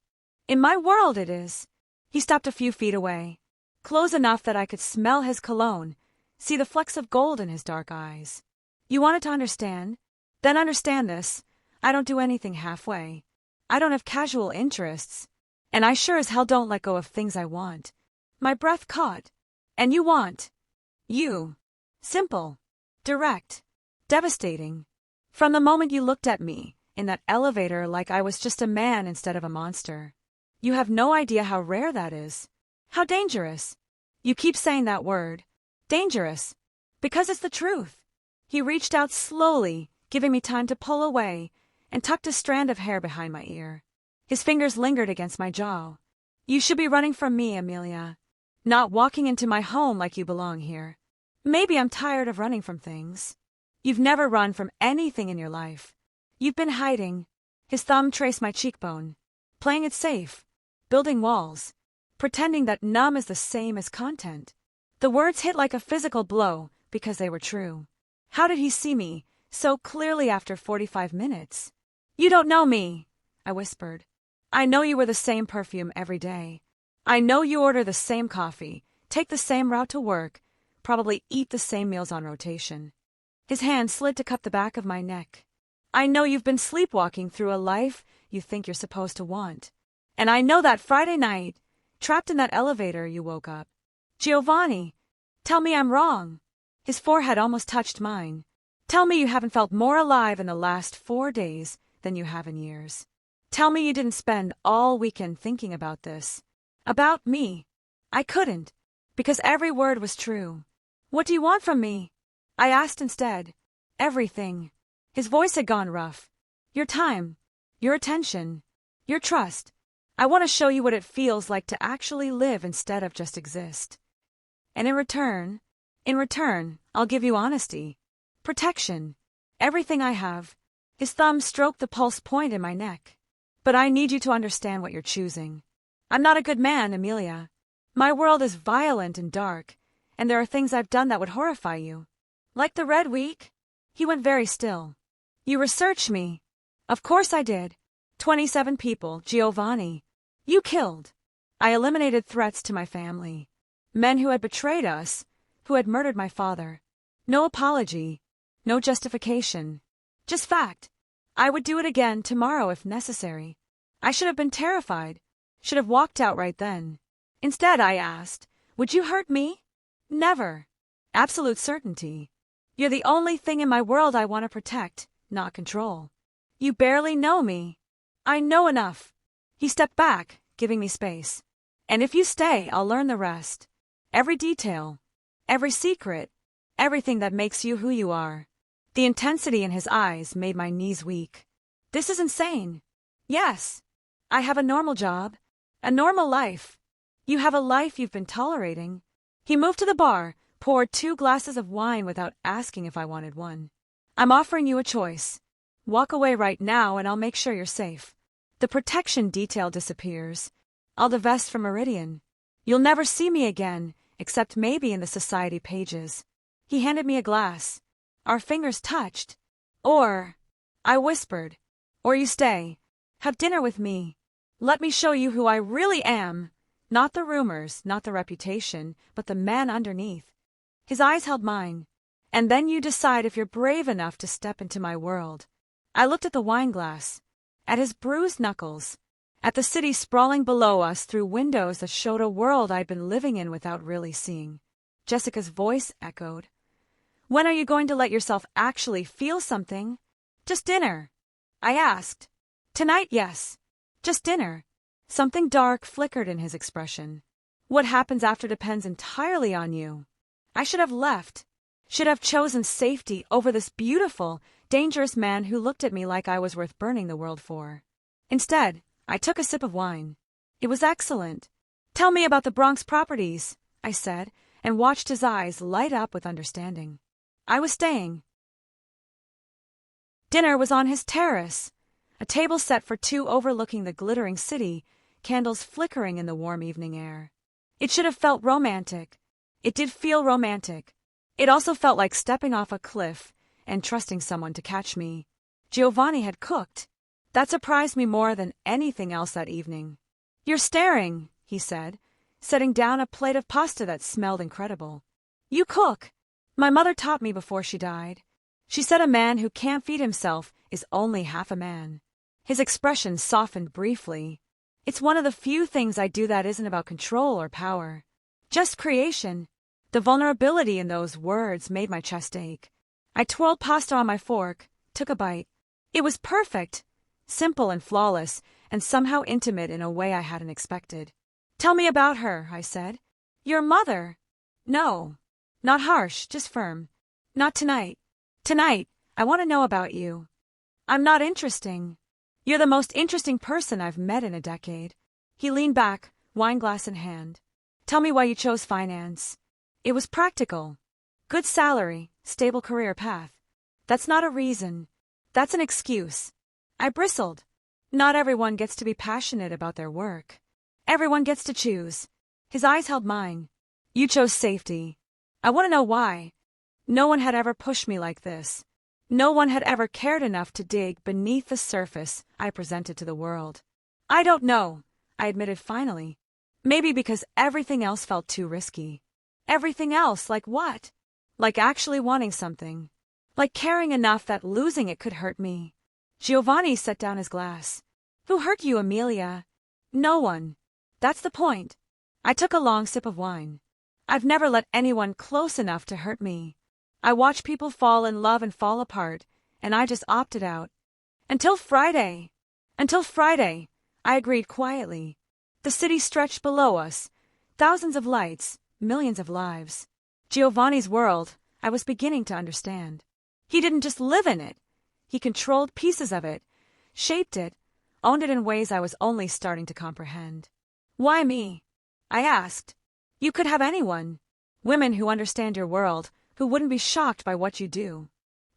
In my world it is. He stopped a few feet away, close enough that I could smell his cologne, see the flecks of gold in his dark eyes. You wanted to understand? Then understand this. I don't do anything halfway. I don't have casual interests. And I sure as hell don't let go of things I want. My breath caught. And you want. You. Simple. Direct. Devastating. From the moment you looked at me, in that elevator like I was just a man instead of a monster. You have no idea how rare that is. How dangerous. You keep saying that word. Dangerous. Because it's the truth. He reached out slowly, giving me time to pull away, and tucked a strand of hair behind my ear. His fingers lingered against my jaw. You should be running from me, Amelia. Not walking into my home like you belong here. Maybe I'm tired of running from things. You've never run from anything in your life. You've been hiding. His thumb traced my cheekbone. Playing it safe. building walls, pretending that numb is the same as content. The words hit like a physical blow because they were true. How did he see me so clearly after 45 minutes? "You don't know me," I whispered. "I know you wear the same perfume every day. I know you order the same coffee, take the same route to work, probably eat the same meals on rotation." His hand slid to cup the back of my neck. "I know you've been sleepwalking through a life you think you're supposed to want. And I know that Friday night, trapped in that elevator, you woke up. Giovanni, tell me I'm wrong." His forehead almost touched mine. "Tell me you haven't felt more alive in the last 4 days than you have in years. Tell me you didn't spend all weekend thinking about this. About me." I couldn't, because every word was true. "What do you want from me?" I asked instead. "Everything." His voice had gone rough. "Your time, your attention, your trust. I want to show you what it feels like to actually live instead of just exist. And in return, I'll give you honesty, protection, everything I have." His thumb stroked the pulse point in my neck. "But I need you to understand what you're choosing. I'm not a good man, Amelia. My world is violent and dark, and there are things I've done that would horrify you. Like the Red Week?" He went very still. "You researched me." "Of course I did. 27 people, Giovanni. You killed." I eliminated threats to my family. Men who had betrayed us, who had murdered my father. No apology, no justification. Just fact. I would do it again tomorrow if necessary. I should have been terrified, should have walked out right then. Instead, I asked, "Would you hurt me?" "Never." Absolute certainty. "You're the only thing in my world I want to protect, not control." "You barely know me." "I know enough." He stepped back, giving me space. "And if you stay, I'll learn the rest. Every detail, every secret, everything that makes you who you are." The intensity in his eyes made my knees weak. "This is insane." "Yes. I have a normal job, a normal life. You have a life you've been tolerating." He moved to the bar, poured 2 glasses of wine without asking if I wanted one. "I'm offering you a choice. Walk away right now and I'll make sure you're safe. The protection detail disappears. I'll divest from Meridian. You'll never see me again, except maybe in the society pages." He handed me a glass. Our fingers touched. "Or," I whispered, "or you stay. Have dinner with me. Let me show you who I really am. Not the rumors, not the reputation, but the man underneath." His eyes held mine. "And then you decide if you're brave enough to step into my world." I looked at the wine glass, at his bruised knuckles, at the city sprawling below us through windows that showed a world I'd been living in without really seeing. Jessica's voice echoed. "When are you going to let yourself actually feel something?" "Just dinner." I asked. "Tonight, yes. Just dinner." Something dark flickered in his expression. "What happens after depends entirely on you." I should have left. Should have chosen safety over this beautiful, dangerous man who looked at me like I was worth burning the world for. Instead, I took a sip of wine. It was excellent. "Tell me about the Bronx properties," I said, and watched his eyes light up with understanding. I was staying. Dinner was on his terrace, a table set for 2 overlooking the glittering city, candles flickering in the warm evening air. It should have felt romantic. It did feel romantic. It also felt like stepping off a cliff and trusting someone to catch me. Giovanni had cooked. That surprised me more than anything else that evening. "You're staring," he said, setting down a plate of pasta that smelled incredible. "You cook. My mother taught me before she died. She said a man who can't feed himself is only half a man." His expression softened briefly. "It's one of the few things I do that isn't about control or power. Just creation." The vulnerability in those words made my chest ache. I twirled pasta on my fork, took a bite. It was perfect, simple and flawless, and somehow intimate in a way I hadn't expected. "Tell me about her," I said. "Your mother." "No." Not harsh, just firm. "Not tonight. Tonight, I want to know about you." "I'm not interesting." "You're the most interesting person I've met in a decade." He leaned back, wineglass in hand. "Tell me why you chose finance." It was practical. Good salary, stable career path. "That's not a reason. That's an excuse." I bristled. Not everyone gets to be passionate about their work. Everyone gets to choose. His eyes held mine. You chose safety. I want to know why. No one had ever pushed me like this. No one had ever cared enough to dig beneath the surface I presented to the world. I don't know, I admitted finally. Maybe because everything else felt too risky. Everything else, like what? Like actually wanting something. Like caring enough that losing it could hurt me. Giovanni set down his glass. Who hurt you, Amelia? No one. That's the point. I took a long sip of wine. I've never let anyone close enough to hurt me. I watch people fall in love and fall apart, and I just opted out. Until Friday. Until Friday, I agreed quietly. The city stretched below us. Thousands of lights, millions of lives. Giovanni's world, I was beginning to understand. He didn't just live in it. He controlled pieces of it, shaped it, owned it in ways I was only starting to comprehend. Why me? I asked. You could have anyone. Women who understand your world, who wouldn't be shocked by what you do.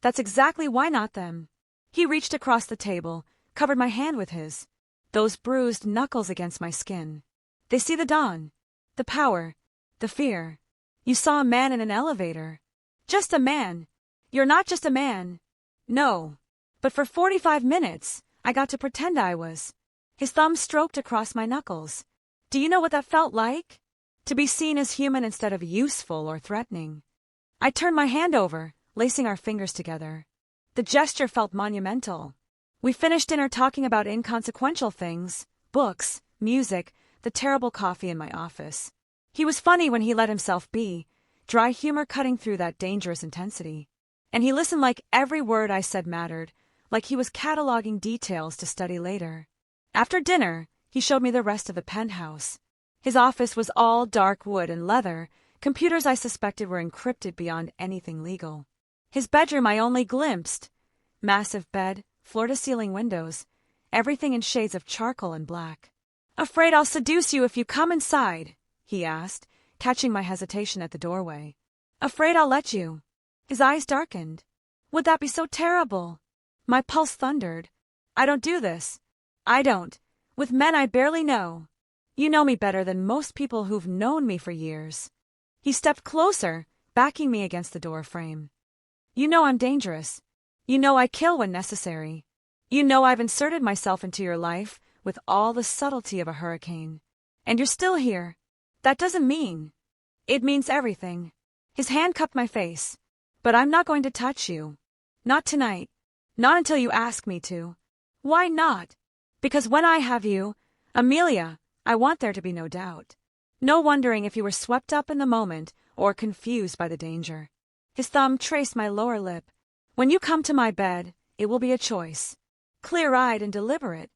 That's exactly why not them. He reached across the table, covered my hand with his. Those bruised knuckles against my skin. They see the dawn, the power, the fear. You saw a man in an elevator. Just a man. You're not just a man. No. But for 45 minutes, I got to pretend I was. His thumb stroked across my knuckles. Do you know what that felt like? To be seen as human instead of useful or threatening. I turned my hand over, lacing our fingers together. The gesture felt monumental. We finished dinner talking about inconsequential things, books, music, the terrible coffee in my office. He was funny when he let himself be, dry humor cutting through that dangerous intensity. And he listened like every word I said mattered, like he was cataloging details to study later. After dinner, he showed me the rest of the penthouse. His office was all dark wood and leather, computers I suspected were encrypted beyond anything legal. His bedroom I only glimpsed. Massive bed, floor-to-ceiling windows, everything in shades of charcoal and black. Afraid I'll seduce you if you come inside, he asked, catching my hesitation at the doorway. Afraid I'll let you. His eyes darkened. Would that be so terrible? My pulse thundered. I don't do this. I don't. With men I barely know. You know me better than most people who've known me for years. He stepped closer, backing me against the door frame. You know I'm dangerous. You know I kill when necessary. You know I've inserted myself into your life with all the subtlety of a hurricane. And you're still here. That doesn't mean. It means everything. His hand cupped my face. But I'm not going to touch you. Not tonight. Not until you ask me to. Why not? Because when I have you, Amelia, I want there to be no doubt. No wondering if you were swept up in the moment or confused by the danger. His thumb traced my lower lip. When you come to my bed, it will be a choice. Clear-eyed and deliberate.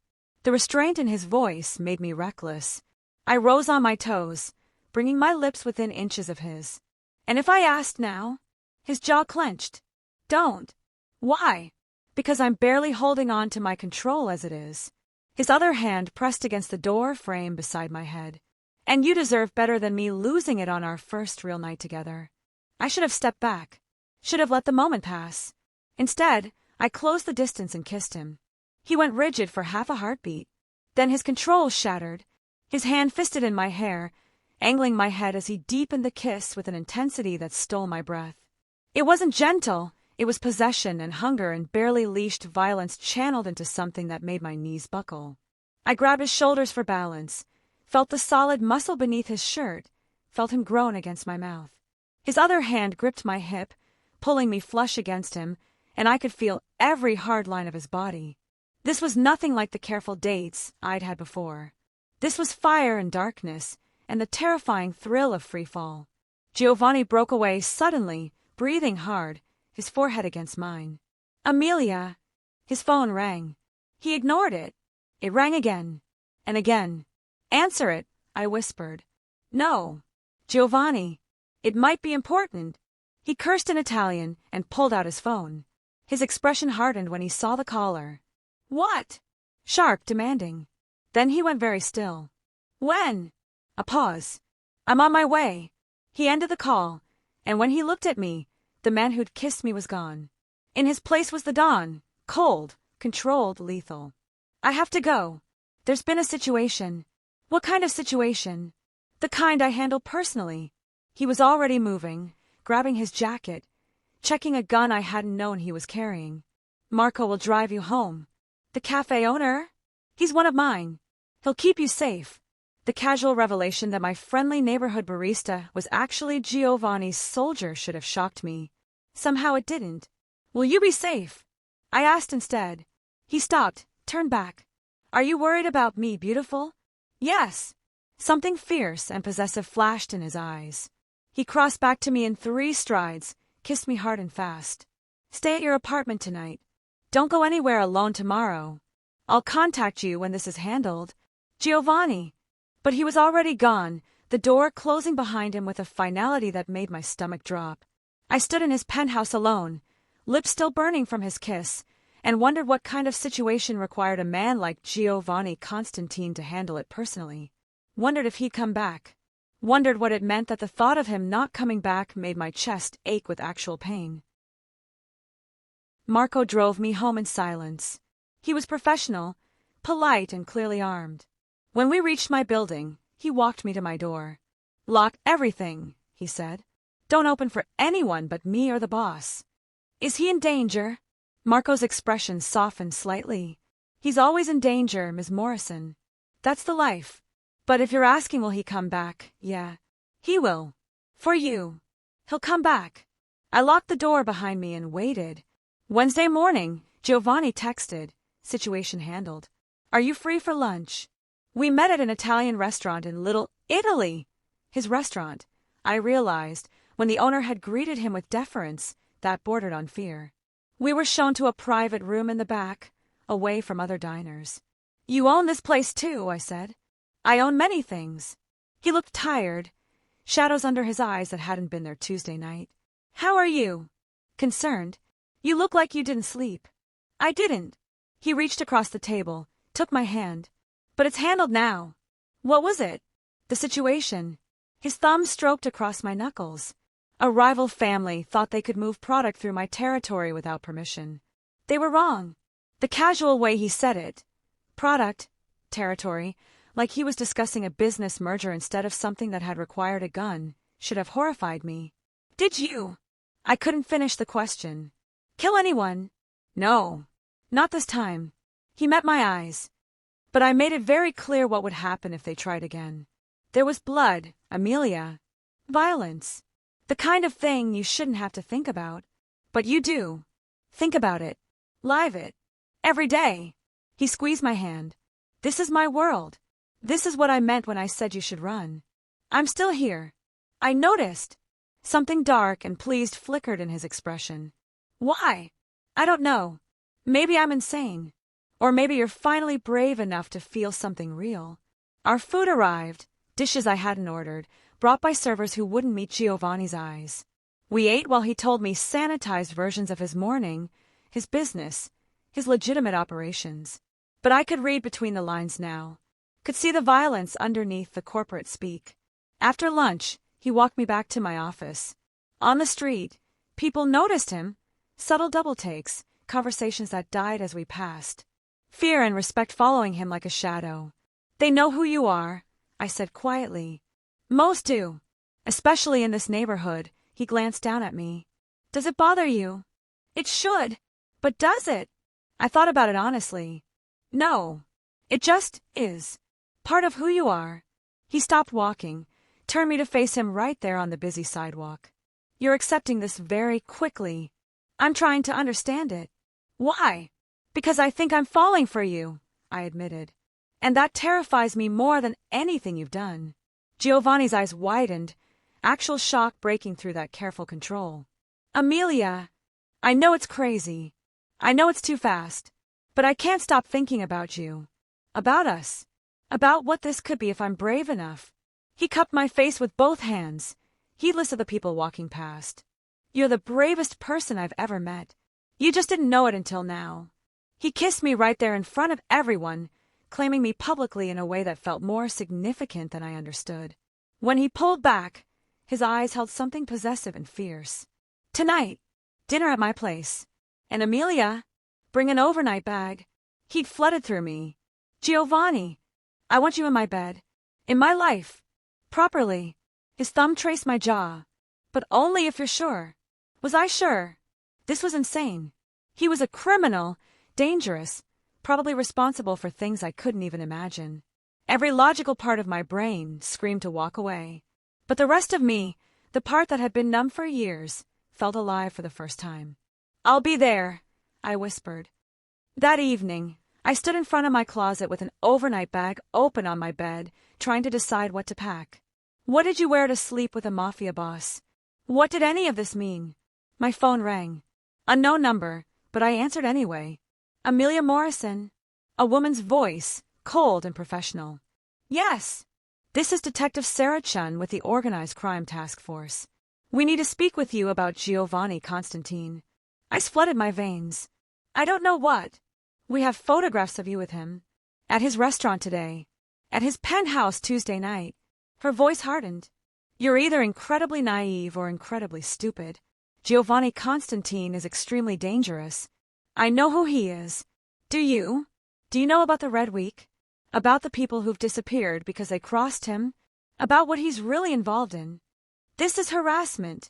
The restraint in his voice made me reckless. I rose on my toes, bringing my lips within inches of his. And if I asked now? His jaw clenched. Don't. Why? Because I'm barely holding on to my control as it is. His other hand pressed against the door frame beside my head. And you deserve better than me losing it on our first real night together. I should have stepped back. Should have let the moment pass. Instead, I closed the distance and kissed him. He went rigid for half a heartbeat. Then his control shattered. His hand fisted in my hair, angling my head as he deepened the kiss with an intensity that stole my breath. It wasn't gentle. It was possession and hunger and barely leashed violence channeled into something that made my knees buckle. I grabbed his shoulders for balance, felt the solid muscle beneath his shirt, felt him groan against my mouth. His other hand gripped my hip, pulling me flush against him, and I could feel every hard line of his body. This was nothing like the careful dates I'd had before. This was fire and darkness, and the terrifying thrill of free fall. Giovanni broke away suddenly, breathing hard, his forehead against mine. Amelia! His phone rang. He ignored it. It rang again. And again. Answer it, I whispered. No. Giovanni. It might be important. He cursed in Italian and pulled out his phone. His expression hardened when he saw the caller. What? Sharp, demanding. Then he went very still. When? A pause. I'm on my way. He ended the call, and when he looked at me, the man who'd kissed me was gone. In his place was the dawn, cold, controlled, lethal. I have to go. There's been a situation. What kind of situation? The kind I handle personally. He was already moving, grabbing his jacket, checking a gun I hadn't known he was carrying. Marco will drive you home. The cafe owner? He's one of mine. He'll keep you safe. The casual revelation that my friendly neighborhood barista was actually Giovanni's soldier should have shocked me. Somehow it didn't. Will you be safe? I asked instead. He stopped, turned back. Are you worried about me, beautiful? Yes. Something fierce and possessive flashed in his eyes. He crossed back to me in 3 strides, kissed me hard and fast. Stay at your apartment tonight. Don't go anywhere alone tomorrow. I'll contact you when this is handled. Giovanni. But he was already gone, the door closing behind him with a finality that made my stomach drop. I stood in his penthouse alone, lips still burning from his kiss, and wondered what kind of situation required a man like Giovanni Konstantin to handle it personally. Wondered if he'd come back. Wondered what it meant that the thought of him not coming back made my chest ache with actual pain. Marco drove me home in silence. He was professional, polite, and clearly armed. When we reached my building, he walked me to my door. Lock everything, he said. Don't open for anyone but me or the boss. Is he in danger? Marco's expression softened slightly. He's always in danger, Ms. Morrison. That's the life. But if you're asking will he come back, yeah. He will. For you. He'll come back. I locked the door behind me and waited. Wednesday morning, Giovanni texted. Situation handled. Are you free for lunch? We met at an Italian restaurant in Little Italy. His restaurant, I realized, when the owner had greeted him with deference, that bordered on fear. We were shown to a private room in the back, away from other diners. You own this place too, I said. I own many things. He looked tired, shadows under his eyes that hadn't been there Tuesday night. How are you? Concerned. You look like you didn't sleep. I didn't. He reached across the table, took my hand. But it's handled now. What was it? The situation. His thumb stroked across my knuckles. A rival family thought they could move product through my territory without permission. They were wrong. The casual way he said it. Product, territory, like he was discussing a business merger instead of something that had required a gun, should have horrified me. Did you? I couldn't finish the question. Kill anyone? No. Not this time. He met my eyes. But I made it very clear what would happen if they tried again. There was blood, Amelia. Violence. The kind of thing you shouldn't have to think about. But you do. Think about it. Live it. Every day. He squeezed my hand. This is my world. This is what I meant when I said you should run. I'm still here. I noticed. Something dark and pleased flickered in his expression. Why? I don't know. Maybe I'm insane. Or maybe you're finally brave enough to feel something real. Our food arrived, dishes I hadn't ordered, brought by servers who wouldn't meet Giovanni's eyes. We ate while he told me sanitized versions of his morning, his business, his legitimate operations. But I could read between the lines now, could see the violence underneath the corporate speak. After lunch, he walked me back to my office. On the street, people noticed him, subtle double takes, conversations that died as we passed. Fear and respect following him like a shadow. They know who you are, I said quietly. Most do. Especially in this neighborhood, he glanced down at me. Does it bother you? It should. But does it? I thought about it honestly. No. It just is. Part of who you are. He stopped walking, turned me to face him right there on the busy sidewalk. You're accepting this very quickly. I'm trying to understand it. Why? Because I think I'm falling for you, I admitted. And that terrifies me more than anything you've done. Giovanni's eyes widened, actual shock breaking through that careful control. Amelia, I know it's crazy. I know it's too fast. But I can't stop thinking about you. About us. About what this could be if I'm brave enough. He cupped my face with both hands, heedless of the people walking past. You're the bravest person I've ever met. You just didn't know it until now. He kissed me right there in front of everyone, claiming me publicly in a way that felt more significant than I understood. When he pulled back, his eyes held something possessive and fierce. Tonight, dinner at my place. And Amelia, bring an overnight bag. He'd flooded through me. Giovanni, I want you in my bed. In my life. Properly. His thumb traced my jaw. But only if you're sure. Was I sure? This was insane. He was a criminal, dangerous, probably responsible for things I couldn't even imagine. Every logical part of my brain screamed to walk away. But the rest of me, the part that had been numb for years, felt alive for the first time. "I'll be there," I whispered. That evening, I stood in front of my closet with an overnight bag open on my bed, trying to decide what to pack. What did you wear to sleep with a mafia boss? What did any of this mean? My phone rang. Unknown number, but I answered anyway. Amelia Morrison. A woman's voice, cold and professional. "Yes. This is Detective Sarah Chun with the Organized Crime Task Force. We need to speak with you about Giovanni Konstantin." Ice flooded my veins. "I don't know what." "We have photographs of you with him. At his restaurant today. At his penthouse Tuesday night." Her voice hardened. "You're either incredibly naive or incredibly stupid. Giovanni Konstantin is extremely dangerous. I know who he is. Do you? Do you know about the Red Week? About the people who've disappeared because they crossed him? About what he's really involved in? This is harassment.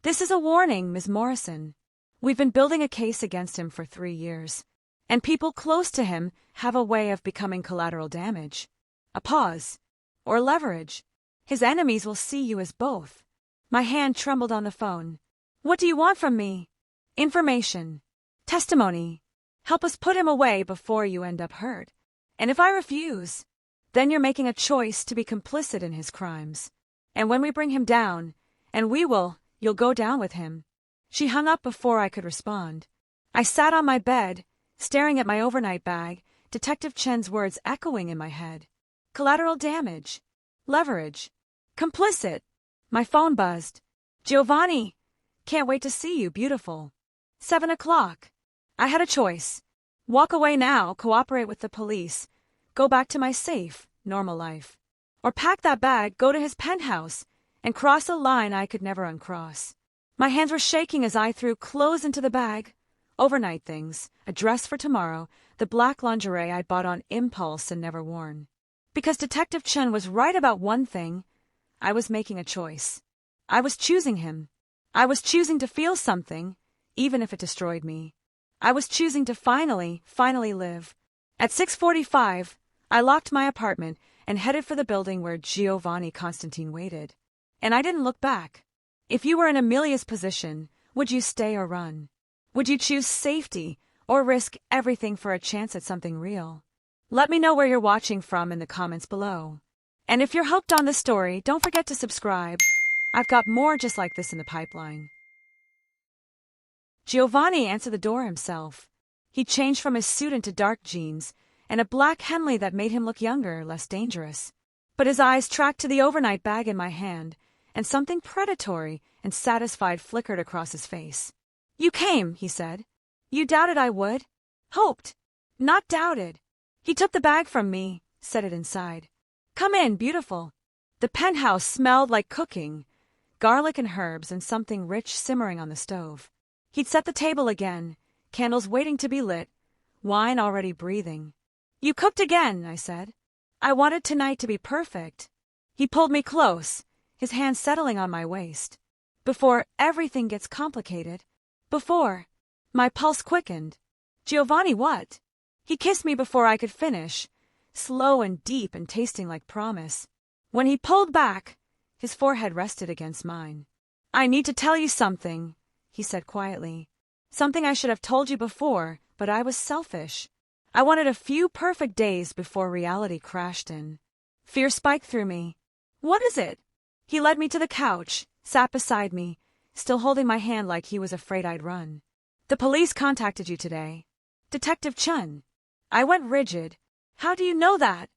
This is a warning, Ms. Morrison. We've been building a case against him for 3 years. And people close to him have a way of becoming collateral damage. A pause. Or leverage. His enemies will see you as both." My hand trembled on the phone. "What do you want from me?" "Information. Testimony. Help us put him away before you end up hurt. And if I refuse, then you're making a choice to be complicit in his crimes. And when we bring him down, and we will, you'll go down with him." She hung up before I could respond. I sat on my bed, staring at my overnight bag, Detective Chen's words echoing in my head. Collateral damage. Leverage. Complicit. My phone buzzed. "Giovanni, can't wait to see you, beautiful." 7 o'clock. I had a choice. Walk away now, cooperate with the police, go back to my safe, normal life. Or pack that bag, go to his penthouse, and cross a line I could never uncross. My hands were shaking as I threw clothes into the bag. Overnight things, a dress for tomorrow, the black lingerie I'd bought on impulse and never worn. Because Detective Chen was right about one thing, I was making a choice. I was choosing him. I was choosing to feel something, even if it destroyed me. I was choosing to finally live. At 6:45, I locked my apartment and headed for the building where Giovanni Konstantin waited. And I didn't look back. If you were in Amelia's position, would you stay or run? Would you choose safety or risk everything for a chance at something real? Let me know where you're watching from in the comments below. And if you're hooked on this story, don't forget to subscribe. I've got more just like this in the pipeline. Giovanni answered the door himself. He changed from his suit into dark jeans and a black Henley that made him look younger, less dangerous. But his eyes tracked to the overnight bag in my hand, and something predatory and satisfied flickered across his face. "You came," he said. "You doubted I would? Hoped. Not doubted." He took the bag from me, set it inside. "Come in, beautiful." The penthouse smelled like cooking, garlic and herbs and something rich simmering on the stove. He'd set the table again, candles waiting to be lit, wine already breathing. "You cooked again," I said. "I wanted tonight to be perfect." He pulled me close, his hand settling on my waist. "Before everything gets complicated. Before." My pulse quickened. "Giovanni, what?" He kissed me before I could finish, slow and deep and tasting like promise. When he pulled back, his forehead rested against mine. "I need to tell you something," he said quietly. "Something I should have told you before, but I was selfish. I wanted a few perfect days before reality crashed in. Fear spiked through me. What is it?" He led me to the couch, sat beside me, still holding my hand like he was afraid I'd run. "The police contacted you today. Detective Chun." I went rigid. "How do you know that?"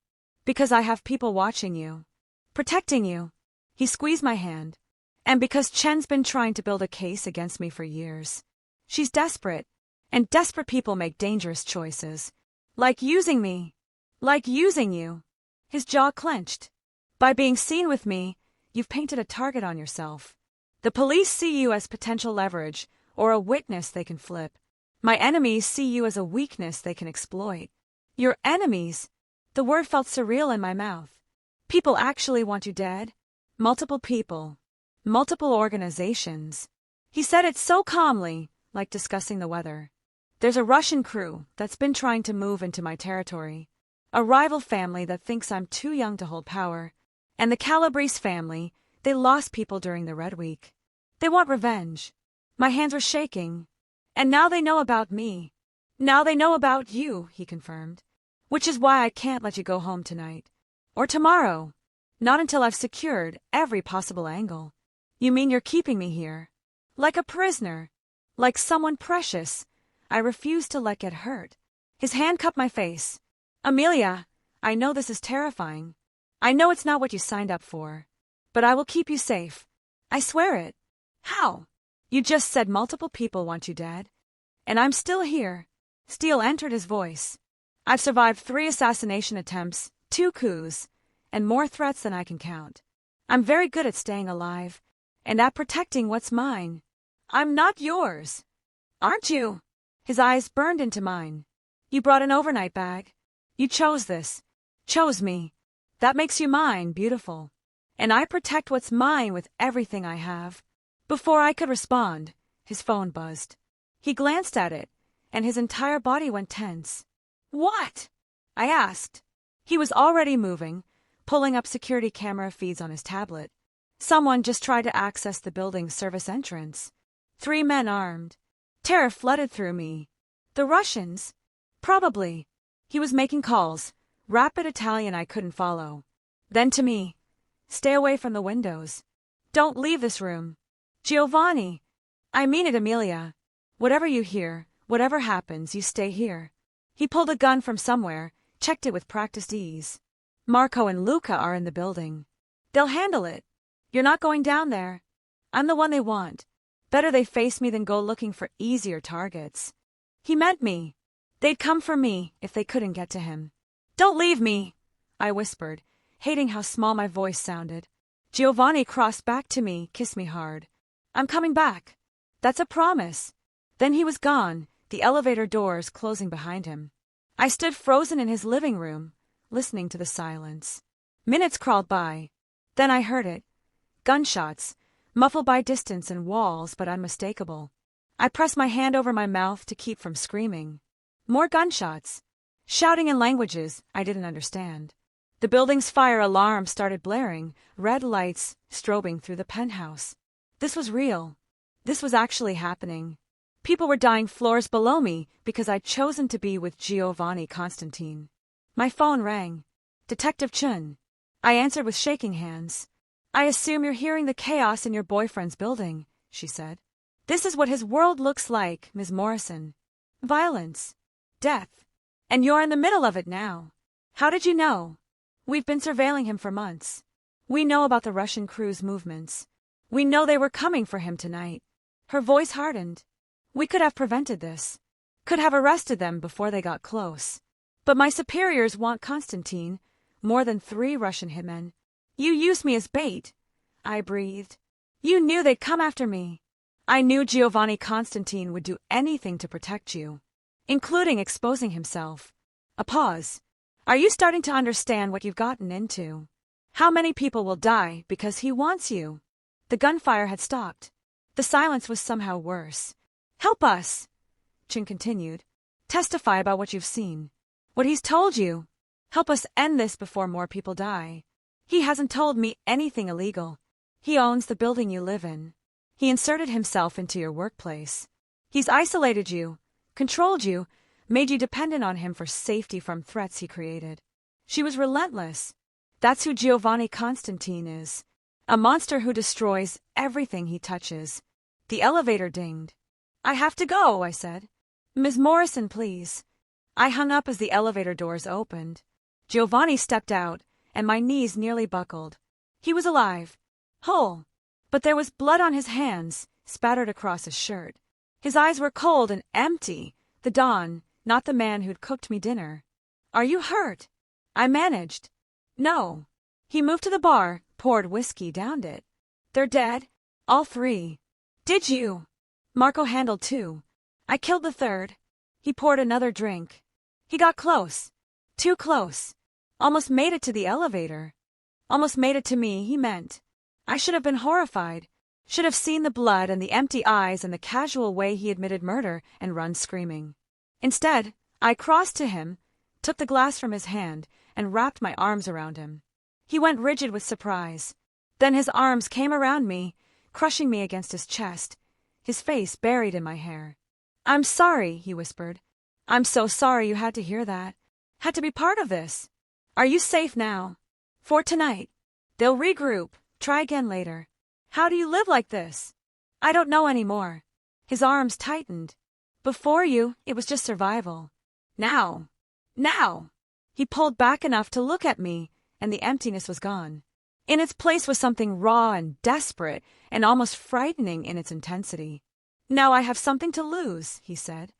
"Because I have people watching you. Protecting you." He squeezed my hand. "And because Chen's been trying to build a case against me for years. She's desperate, and desperate people make dangerous choices. Like using me. Like using you." His jaw clenched. "By being seen with me, you've painted a target on yourself. The police see you as potential leverage, or a witness they can flip. My enemies see you as a weakness they can exploit." "Your enemies?" The word felt surreal in my mouth. People actually want you dead? Multiple people. Multiple organizations. He said it so calmly, like discussing the weather. There's a Russian crew that's been trying to move into my territory. A rival family that thinks I'm too young to hold power. And the Calabrese family, they lost people during the Red Week. They want revenge. My hands were shaking. And now they know about me. Now they know about you, he confirmed. Which is why I can't let you go home tonight. Or tomorrow. Not until I've secured every possible angle. You mean you're keeping me here? Like a prisoner. Like someone precious. I refuse to let get hurt. His hand cupped my face. Amelia, I know this is terrifying. I know it's not what you signed up for. But I will keep you safe. I swear it. How? You just said multiple people want you dead. And I'm still here. Steel entered his voice. I've survived 3 assassination attempts, 2 coups, and more threats than I can count. I'm very good at staying alive, and at protecting what's mine. I'm not yours. Aren't you? His eyes burned into mine. You brought an overnight bag. You chose this. Chose me. That makes you mine, beautiful. And I protect what's mine with everything I have. Before I could respond, his phone buzzed. He glanced at it, and his entire body went tense. What? I asked. He was already moving, pulling up security camera feeds on his tablet. Someone just tried to access the building's service entrance. 3 men armed. Terror flooded through me. The Russians? Probably. He was making calls, rapid Italian I couldn't follow. Then to me. Stay away from the windows. Don't leave this room. Giovanni. I mean it, Amelia. Whatever you hear, whatever happens, you stay here. He pulled a gun from somewhere, checked it with practiced ease. Marco and Luca are in the building. They'll handle it. You're not going down there. I'm the one they want. Better they face me than go looking for easier targets. He meant me. They'd come for me if they couldn't get to him. Don't leave me, I whispered, hating how small my voice sounded. Giovanni crossed back to me, kissed me hard. I'm coming back. That's a promise. Then he was gone, the elevator doors closing behind him. I stood frozen in his living room, listening to the silence. Minutes crawled by. Then I heard it. Gunshots, muffled by distance and walls, but unmistakable. I pressed my hand over my mouth to keep from screaming. More gunshots. Shouting in languages I didn't understand. The building's fire alarm started blaring, red lights strobing through the penthouse. This was real. This was actually happening. People were dying floors below me because I'd chosen to be with Giovanni Konstantin. My phone rang. Detective Chun. I answered with shaking hands. I assume you're hearing the chaos in your boyfriend's building, she said. This is what his world looks like, Ms. Morrison. Violence. Death. And you're in the middle of it now. How did you know? We've been surveilling him for months. We know about the Russian crew's movements. We know they were coming for him tonight. Her voice hardened. We could have prevented this. Could have arrested them before they got close. But my superiors want Konstantin, more than 3 Russian hitmen. You used me as bait. I breathed. You knew they'd come after me. I knew Giovanni Konstantin would do anything to protect you, including exposing himself. A pause. Are you starting to understand what you've gotten into? How many people will die because he wants you? The gunfire had stopped. The silence was somehow worse. Help us, Chin continued. Testify about what you've seen. What he's told you. Help us end this before more people die. He hasn't told me anything illegal. He owns the building you live in. He inserted himself into your workplace. He's isolated you, controlled you, made you dependent on him for safety from threats he created. She was relentless. That's who Giovanni Konstantin is. A monster who destroys everything he touches. The elevator dinged. I have to go, I said. Ms. Morrison, please. I hung up as the elevator doors opened. Giovanni stepped out, and my knees nearly buckled. He was alive. Whole. But there was blood on his hands, spattered across his shirt. His eyes were cold and empty. The Don, not the man who'd cooked me dinner. Are you hurt? I managed. No. He moved to the bar, poured whiskey, downed it. They're dead. All 3. Did you? Marco handled 2. I killed the 3rd. He poured another drink. He got close. Too close. Almost made it to the elevator. Almost made it to me, he meant. I should have been horrified. Should have seen the blood and the empty eyes and the casual way he admitted murder and run screaming. Instead, I crossed to him, took the glass from his hand, and wrapped my arms around him. He went rigid with surprise. Then his arms came around me, crushing me against his chest, his face buried in my hair. "I'm sorry," he whispered. "I'm so sorry you had to hear that. Had to be part of this. Are you safe now? For tonight. They'll regroup, try again later. How do you live like this?" "I don't know anymore." His arms tightened. "Before you, it was just survival. Now. He pulled back enough to look at me, and the emptiness was gone. In its place was something raw and desperate and almost frightening in its intensity. "Now I have something to lose," he said.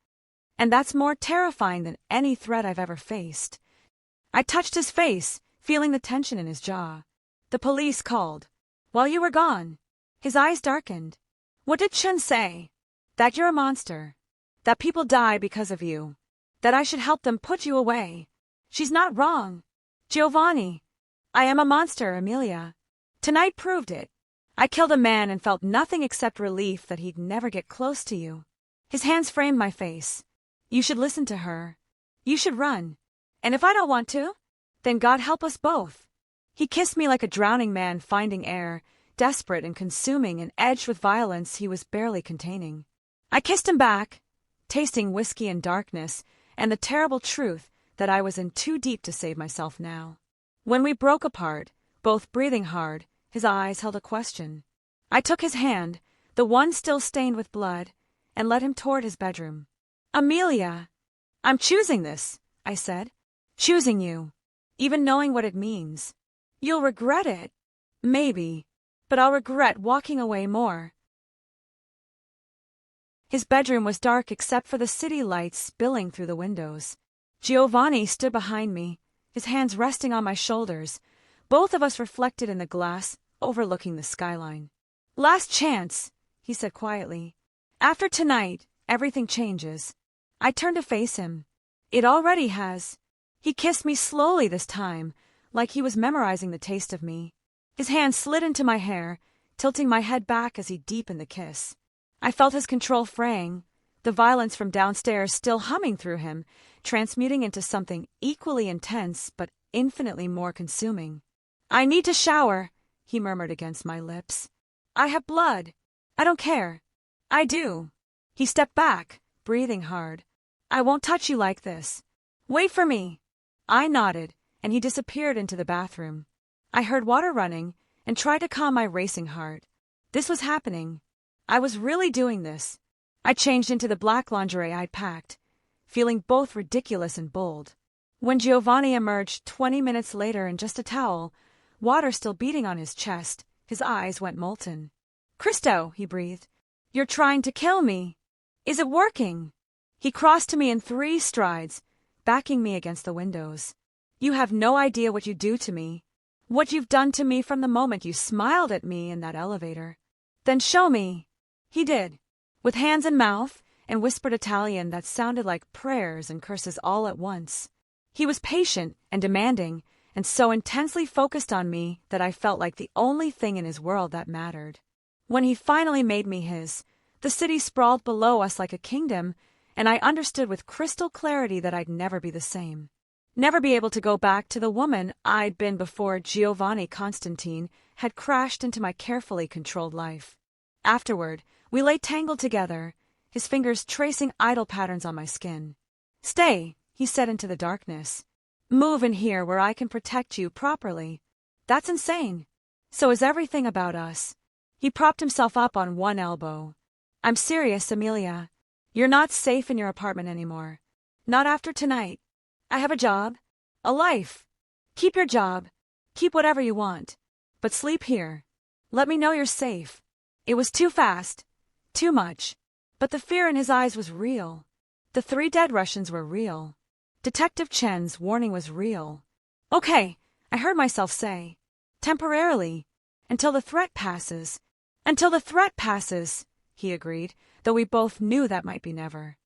"And that's more terrifying than any threat I've ever faced." I touched his face, feeling the tension in his jaw. "The police called. While you were gone." His eyes darkened. "What did Chen say?" "That you're a monster. That people die because of you. That I should help them put you away. She's not wrong. Giovanni. I am a monster, Amelia. Tonight proved it. I killed a man and felt nothing except relief that he'd never get close to you." His hands framed my face. "You should listen to her. You should run. And if I don't want to, then God help us both." He kissed me like a drowning man finding air, desperate and consuming and edged with violence he was barely containing. I kissed him back, tasting whiskey and darkness and the terrible truth that I was in too deep to save myself now. When we broke apart, both breathing hard, his eyes held a question. I took his hand, the one still stained with blood, and led him toward his bedroom. "Amelia, I'm choosing this," I said. "Choosing you, even knowing what it means. You'll regret it. Maybe. But I'll regret walking away more." His bedroom was dark except for the city lights spilling through the windows. Giovanni stood behind me, his hands resting on my shoulders, both of us reflected in the glass overlooking the skyline. "Last chance," he said quietly. "After tonight, everything changes." I turned to face him. "It already has." He kissed me slowly this time, like he was memorizing the taste of me. His hand slid into my hair, tilting my head back as he deepened the kiss. I felt his control fraying, the violence from downstairs still humming through him, transmuting into something equally intense but infinitely more consuming. "I need to shower," he murmured against my lips. "I have blood. I don't care." "I do." He stepped back, breathing hard. "I won't touch you like this. Wait for me." I nodded, and he disappeared into the bathroom. I heard water running and tried to calm my racing heart. This was happening. I was really doing this. I changed into the black lingerie I'd packed, feeling both ridiculous and bold. When Giovanni emerged 20 minutes later in just a towel, water still beating on his chest, his eyes went molten. "Cristo," he breathed, "you're trying to kill me. Is it working?" He crossed to me in 3 strides, backing me against the windows. "You have no idea what you do to me. What you've done to me from the moment you smiled at me in that elevator." "Then show me." He did, with hands and mouth, and whispered Italian that sounded like prayers and curses all at once. He was patient and demanding, and so intensely focused on me that I felt like the only thing in his world that mattered. When he finally made me his, the city sprawled below us like a kingdom, and I understood with crystal clarity that I'd never be the same. Never be able to go back to the woman I'd been before Giovanni Konstantin had crashed into my carefully controlled life. Afterward, we lay tangled together, his fingers tracing idle patterns on my skin. "Stay," he said into the darkness. "Move in here where I can protect you properly." "That's insane. So is everything about us." He propped himself up on one elbow. "I'm serious, Amelia. You're not safe in your apartment anymore. Not after tonight. I have a job, a life. Keep your job. Keep whatever you want. But sleep here. Let me know you're safe." It was too fast. Too much. But the fear in his eyes was real. The 3 dead Russians were real. Detective Chen's warning was real. "Okay," I heard myself say. "Temporarily. Until the threat passes." "Until the threat passes," he agreed, though we both knew that might be never.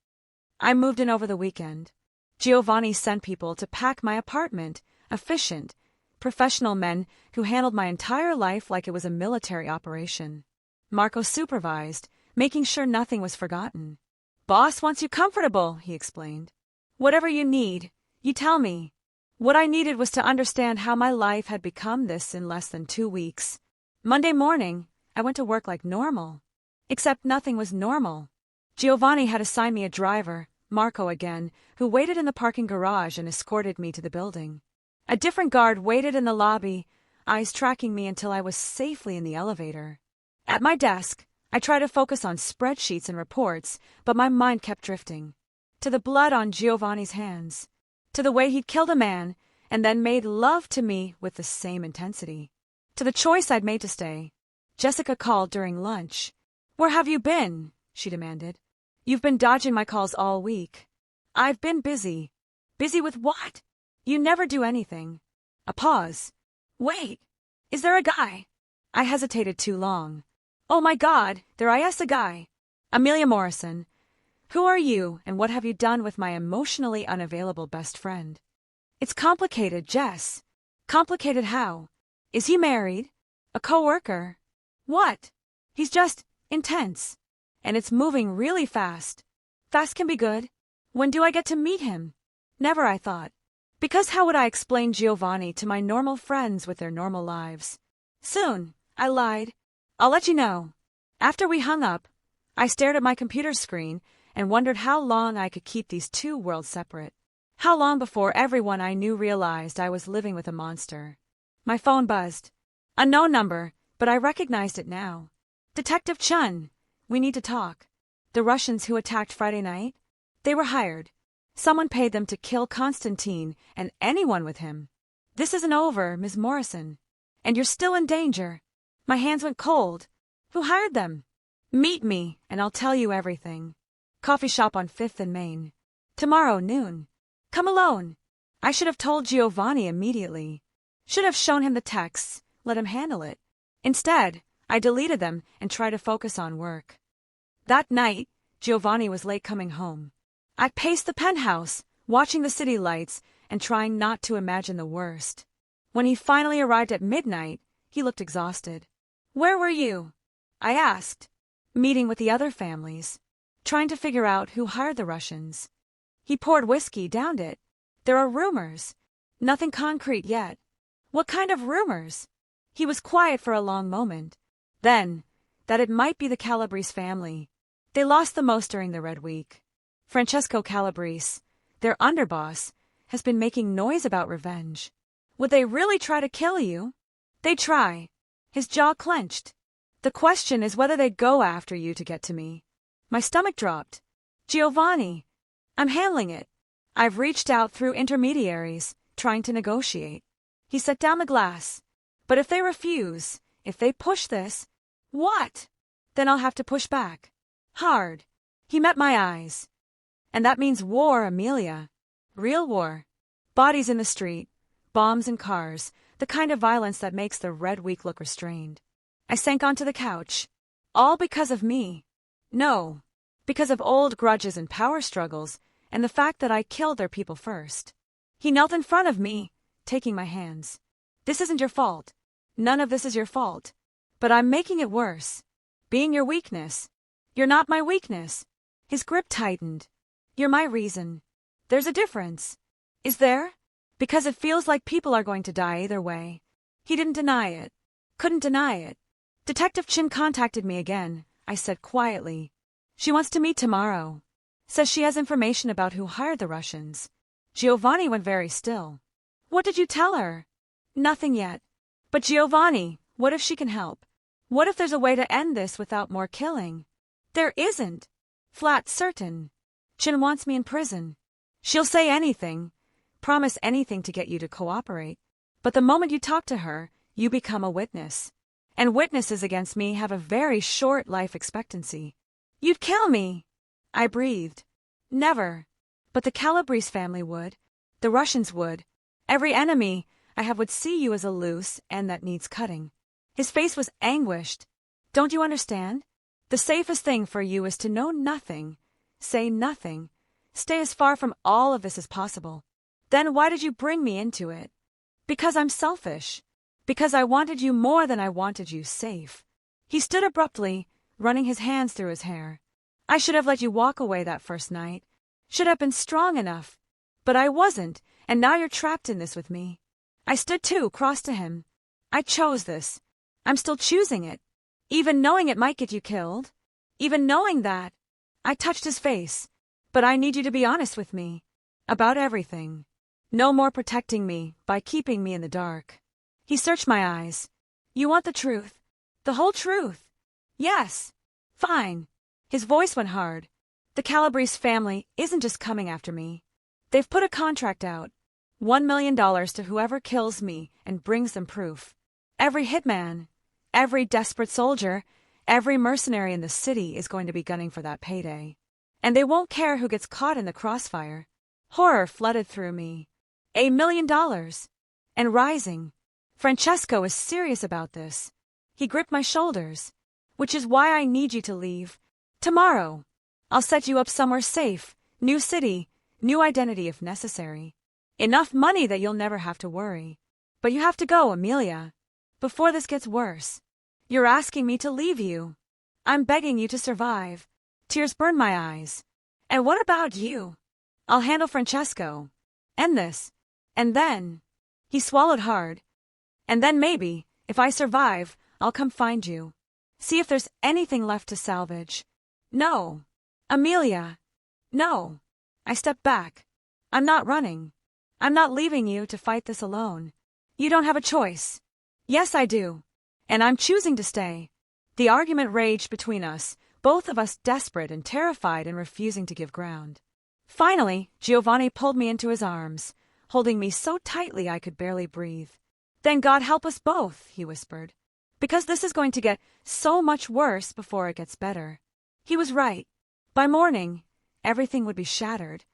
I moved in over the weekend. Giovanni sent people to pack my apartment, efficient, Professional men who handled my entire life like it was a military operation. Marco supervised, making sure nothing was forgotten. "Boss wants you comfortable," he explained. "Whatever you need, you tell me." What I needed was to understand how my life had become this in less than 2 weeks. Monday morning, I went to work like normal. Except nothing was normal. Giovanni had assigned me a driver, Marco again, who waited in the parking garage and escorted me to the building. A different guard waited in the lobby, eyes tracking me until I was safely in the elevator. At my desk, I tried to focus on spreadsheets and reports, but my mind kept drifting. To the blood on Giovanni's hands. To the way he'd killed a man and then made love to me with the same intensity. To the choice I'd made to stay. Jessica called during lunch. "Where have you been?" she demanded. "You've been dodging my calls all week." "I've been busy." "Busy with what?" "You never do anything." A pause. "Wait, is there a guy?" I hesitated too long. "Oh my God, there is a guy." "Amelia Morrison. Who are you and what have you done with my emotionally unavailable best friend?" "It's complicated, Jess." "Complicated how? Is he married? A coworker?" "What?" "He's just intense. And it's moving really fast." "Fast can be good. When do I get to meet him?" "Never," I thought. Because how would I explain Giovanni to my normal friends with their normal lives? "Soon," I lied. "I'll let you know." After we hung up, I stared at my computer screen and wondered how long I could keep these two worlds separate. How long before everyone I knew realized I was living with a monster. My phone buzzed. Unknown number, but I recognized it now. "Detective Chun, we need to talk." The Russians who attacked Friday night? They were hired. Someone paid them to kill Konstantin and anyone with him. "This isn't over, Ms. Morrison. And you're still in danger." My hands went cold. "Who hired them?" "Meet me, and I'll tell you everything." Coffee shop on 5th and Main. "Tomorrow, noon." "Come alone." I should have told Giovanni immediately. Should have shown him the texts, let him handle it. Instead, I deleted them and tried to focus on work. That night, Giovanni was late coming home. I paced the penthouse, watching the city lights and trying not to imagine the worst. When he finally arrived at midnight, he looked exhausted. "Where were you?" I asked. "Meeting with the other families. Trying to figure out who hired the Russians." He poured whiskey, downed it. "There are rumors. Nothing concrete yet." "What kind of rumors?" He was quiet for a long moment. Then, that it might be the Calabrese family. They lost the most during the Red Week. Francesco Calabrese, their underboss, has been making noise about revenge. "Would they really try to kill you?" "They'd try." His jaw clenched. "The question is whether they go after you to get to me." My stomach dropped. "Giovanni, I'm handling it. I've reached out through intermediaries, trying to negotiate." He set down the glass. "But if they refuse, if they push this..." "What?" "Then I'll have to push back. Hard." He met my eyes. "And that means war, Amelia. Real war. Bodies in the street, bombs in cars, the kind of violence that makes the Red Week look restrained." I sank onto the couch. "All because of me." "No. Because of old grudges and power struggles, and the fact that I killed their people first." He knelt in front of me, taking my hands. "This isn't your fault. None of this is your fault. But I'm making it worse. Being your weakness." "You're not my weakness." His grip tightened. "You're my reason." "There's a difference." "Is there?" "Because it feels like people are going to die either way." He didn't deny it. Couldn't deny it. "Detective Chin contacted me again," I said quietly. "She wants to meet tomorrow. Says she has information about who hired the Russians." Giovanni went very still. "What did you tell her?" "Nothing yet." "But Giovanni, what if she can help? What if there's a way to end this without more killing?" "There isn't." "Flat certain." "Chin wants me in prison." "She'll say anything, promise anything to get you to cooperate. But the moment you talk to her, you become a witness. And witnesses against me have a very short life expectancy." "You'd kill me." I breathed. "Never. But the Calabrese family would. The Russians would. Every enemy I have would see you as a loose end that needs cutting." His face was anguished. "Don't you understand? The safest thing for you is to know nothing, say nothing, stay as far from all of this as possible. Then why did you bring me into it?" Because I'm selfish. Because I wanted you more than I wanted you safe. He stood abruptly, running his hands through his hair. I should have let you walk away that first night. Should have been strong enough. But I wasn't, and now you're trapped in this with me. I stood too, cross to him. I chose this. I'm still choosing it. Even knowing it might get you killed. Even knowing that. I touched his face. But I need you to be honest with me. About everything. No more protecting me by keeping me in the dark. He searched my eyes. You want the truth? The whole truth? Yes. Fine. His voice went hard. The Calabrese family isn't just coming after me. They've put a contract out. $1 million to whoever kills me and brings them proof. Every hitman, every desperate soldier, every mercenary in the city is going to be gunning for that payday. And they won't care who gets caught in the crossfire. Horror flooded through me. $1 million. And rising. Francesco is serious about this. He gripped my shoulders. Which is why I need you to leave. Tomorrow. I'll set you up somewhere safe. New city. New identity if necessary. Enough money that you'll never have to worry. But you have to go, Amelia. Before this gets worse. You're asking me to leave you. I'm begging you to survive. Tears burned my eyes. And what about you? I'll handle Francesco. End this. And then. He swallowed hard. And then maybe, if I survive, I'll come find you. See if there's anything left to salvage. No. Amelia. No. I stepped back. I'm not running. I'm not leaving you to fight this alone. You don't have a choice. Yes, I do. And I'm choosing to stay. The argument raged between us, both of us desperate and terrified and refusing to give ground. Finally, Giovanni pulled me into his arms, holding me so tightly I could barely breathe. Then God help us both, he whispered. Because this is going to get so much worse before it gets better. He was right. By morning, everything would be shattered.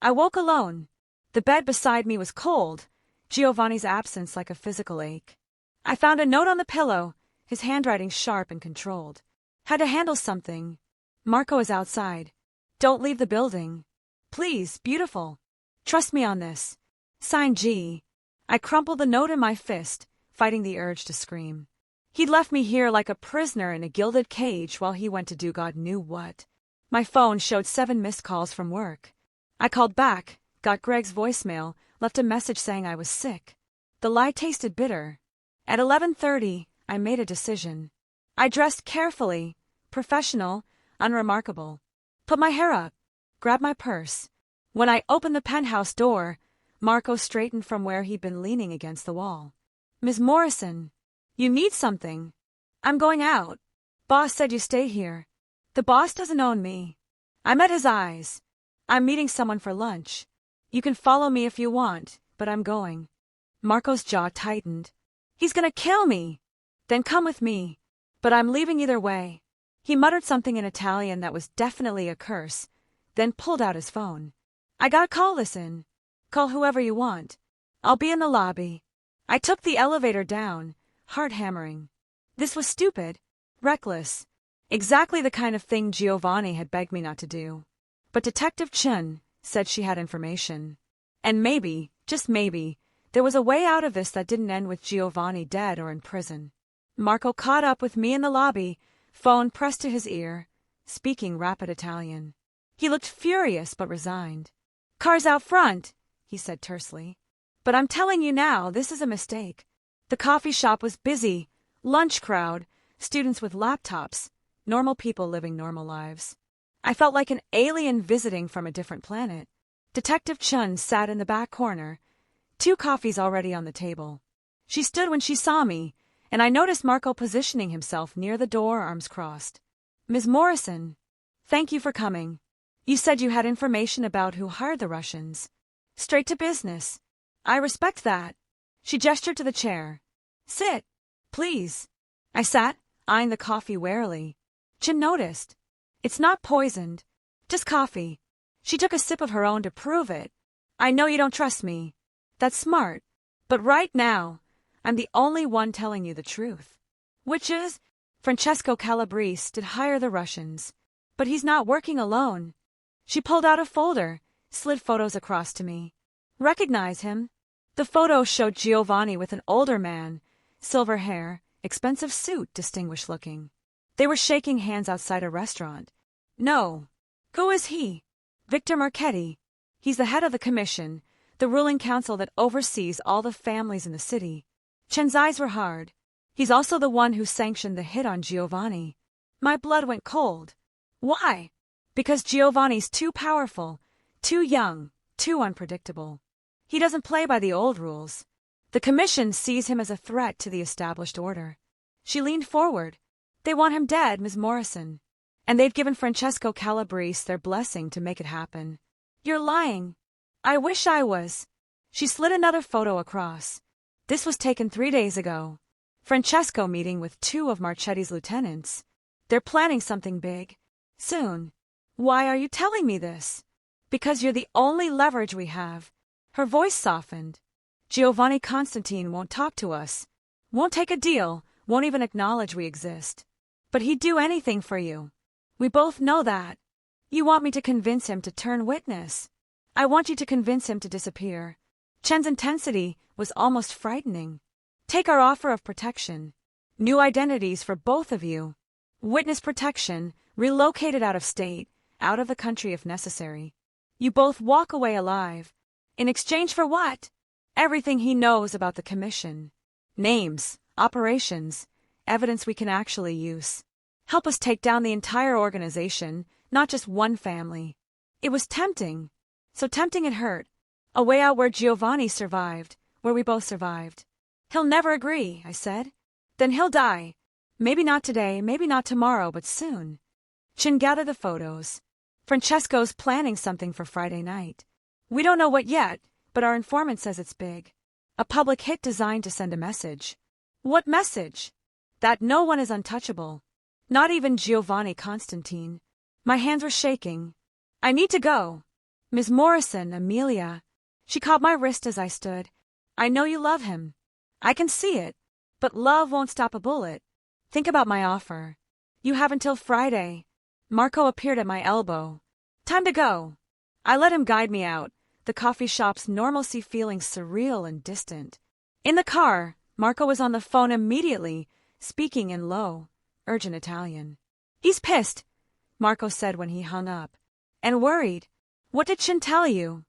I woke alone. The bed beside me was cold, Giovanni's absence like a physical ache. I found a note on the pillow, his handwriting sharp and controlled. Had to handle something. Marco is outside. Don't leave the building. Please, beautiful. Trust me on this. Signed G. I crumpled the note in my fist, fighting the urge to scream. He'd left me here like a prisoner in a gilded cage while he went to do God knew what. My phone showed 7 missed calls from work. I called back, got Greg's voicemail, left a message saying I was sick. The lie tasted bitter. At 11:30, I made a decision. I dressed carefully, professional, unremarkable. Put my hair up, grabbed my purse. When I opened the penthouse door, Marco straightened from where he'd been leaning against the wall. Ms. Morrison, you need something. I'm going out. Boss said you stay here. The boss doesn't own me. I met his eyes. I'm meeting someone for lunch. You can follow me if you want, but I'm going. Marco's jaw tightened. He's gonna kill me. Then come with me. But I'm leaving either way. He muttered something in Italian that was definitely a curse, then pulled out his phone. I got a call, listen. Call whoever you want. I'll be in the lobby. I took the elevator down, heart hammering. This was stupid, reckless, exactly the kind of thing Giovanni had begged me not to do. But Detective Chun said she had information. And maybe, just maybe, there was a way out of this that didn't end with Giovanni dead or in prison. Marco caught up with me in the lobby, phone pressed to his ear, speaking rapid Italian. He looked furious but resigned. Car's out front, he said tersely. But I'm telling you now, this is a mistake. The coffee shop was busy, lunch crowd, students with laptops, normal people living normal lives. I felt like an alien visiting from a different planet. Detective Chun sat in the back corner, 2 coffees already on the table. She stood when she saw me, and I noticed Marco positioning himself near the door, arms crossed. Ms. Morrison, thank you for coming. You said you had information about who hired the Russians. Straight to business. I respect that. She gestured to the chair. Sit, please. I sat, eyeing the coffee warily. Chin noticed. It's not poisoned. Just coffee. She took a sip of her own to prove it. I know you don't trust me. That's smart. But right now, I'm the only one telling you the truth. Which is, Francesco Calabrese did hire the Russians. But he's not working alone. She pulled out a folder, slid photos across to me. Recognize him? The photo showed Giovanni with an older man, silver hair, expensive suit, distinguished looking. They were shaking hands outside a restaurant. No. Who is he? Victor Marchetti. He's the head of the commission, the ruling council that oversees all the families in the city. Chen's eyes were hard. He's also the one who sanctioned the hit on Giovanni. My blood went cold. Why? Because Giovanni's too powerful, too young, too unpredictable. He doesn't play by the old rules. The commission sees him as a threat to the established order. She leaned forward. They want him dead, Ms. Morrison. And they've given Francesco Calabrese their blessing to make it happen. You're lying. I wish I was. She slid another photo across. This was taken 3 days ago. Francesco meeting with 2 of Marchetti's lieutenants. They're planning something big. Soon. Why are you telling me this? Because you're the only leverage we have. Her voice softened. Giovanni Konstantin won't talk to us. Won't take a deal, won't even acknowledge we exist. But he'd do anything for you. We both know that. You want me to convince him to turn witness. I want you to convince him to disappear. Chen's intensity was almost frightening. Take our offer of protection. New identities for both of you. Witness protection, relocated out of state, out of the country if necessary. You both walk away alive. In exchange for what? Everything he knows about the commission. Names, operations, evidence we can actually use. Help us take down the entire organization, not just one family. It was tempting. So tempting it hurt. A way out where Giovanni survived, where we both survived. He'll never agree, I said. Then he'll die. Maybe not today, maybe not tomorrow, but soon. Chen gathered the photos. Francesco's planning something for Friday night. We don't know what yet, but our informant says it's big. A public hit designed to send a message. What message? That no one is untouchable. Not even Giovanni Konstantin. My hands were shaking. I need to go. Ms. Morrison, Amelia. She caught my wrist as I stood. I know you love him. I can see it. But love won't stop a bullet. Think about my offer. You have until Friday. Marco appeared at my elbow. Time to go. I let him guide me out, the coffee shop's normalcy feeling surreal and distant. In the car, Marco was on the phone immediately, speaking in low, urgent Italian. He's pissed, Marco said when he hung up. And worried. What did Chin tell you?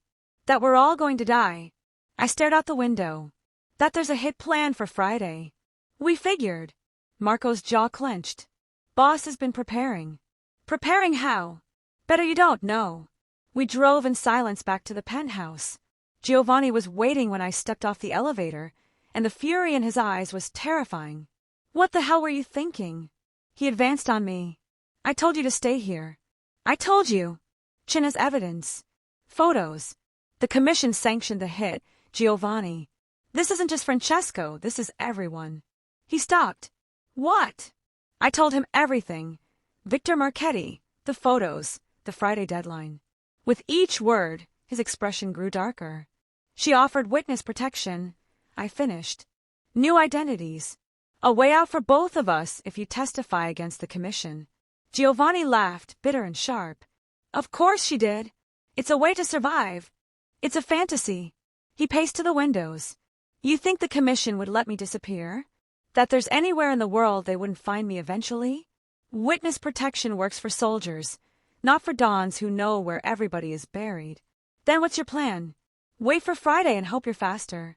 That we're all going to die. I stared out the window. That there's a hit planned for Friday. We figured. Marco's jaw clenched. Boss has been preparing. Preparing how? Better you don't know. We drove in silence back to the penthouse. Giovanni was waiting when I stepped off the elevator, and the fury in his eyes was terrifying. What the hell were you thinking? He advanced on me. I told you to stay here. I told you. Chin has evidence. Photos. The commission sanctioned the hit, Giovanni. This isn't just Francesco, this is everyone. He stopped. What? I told him everything. Victor Marchetti, the photos, the Friday deadline. With each word, his expression grew darker. She offered witness protection. I finished. New identities. A way out for both of us if you testify against the commission. Giovanni laughed, bitter and sharp. Of course she did. It's a way to survive. It's a fantasy. He paced to the windows. You think the commission would let me disappear? That there's anywhere in the world they wouldn't find me eventually? Witness protection works for soldiers, not for dons who know where everybody is buried. Then what's your plan? Wait for Friday and hope you're faster.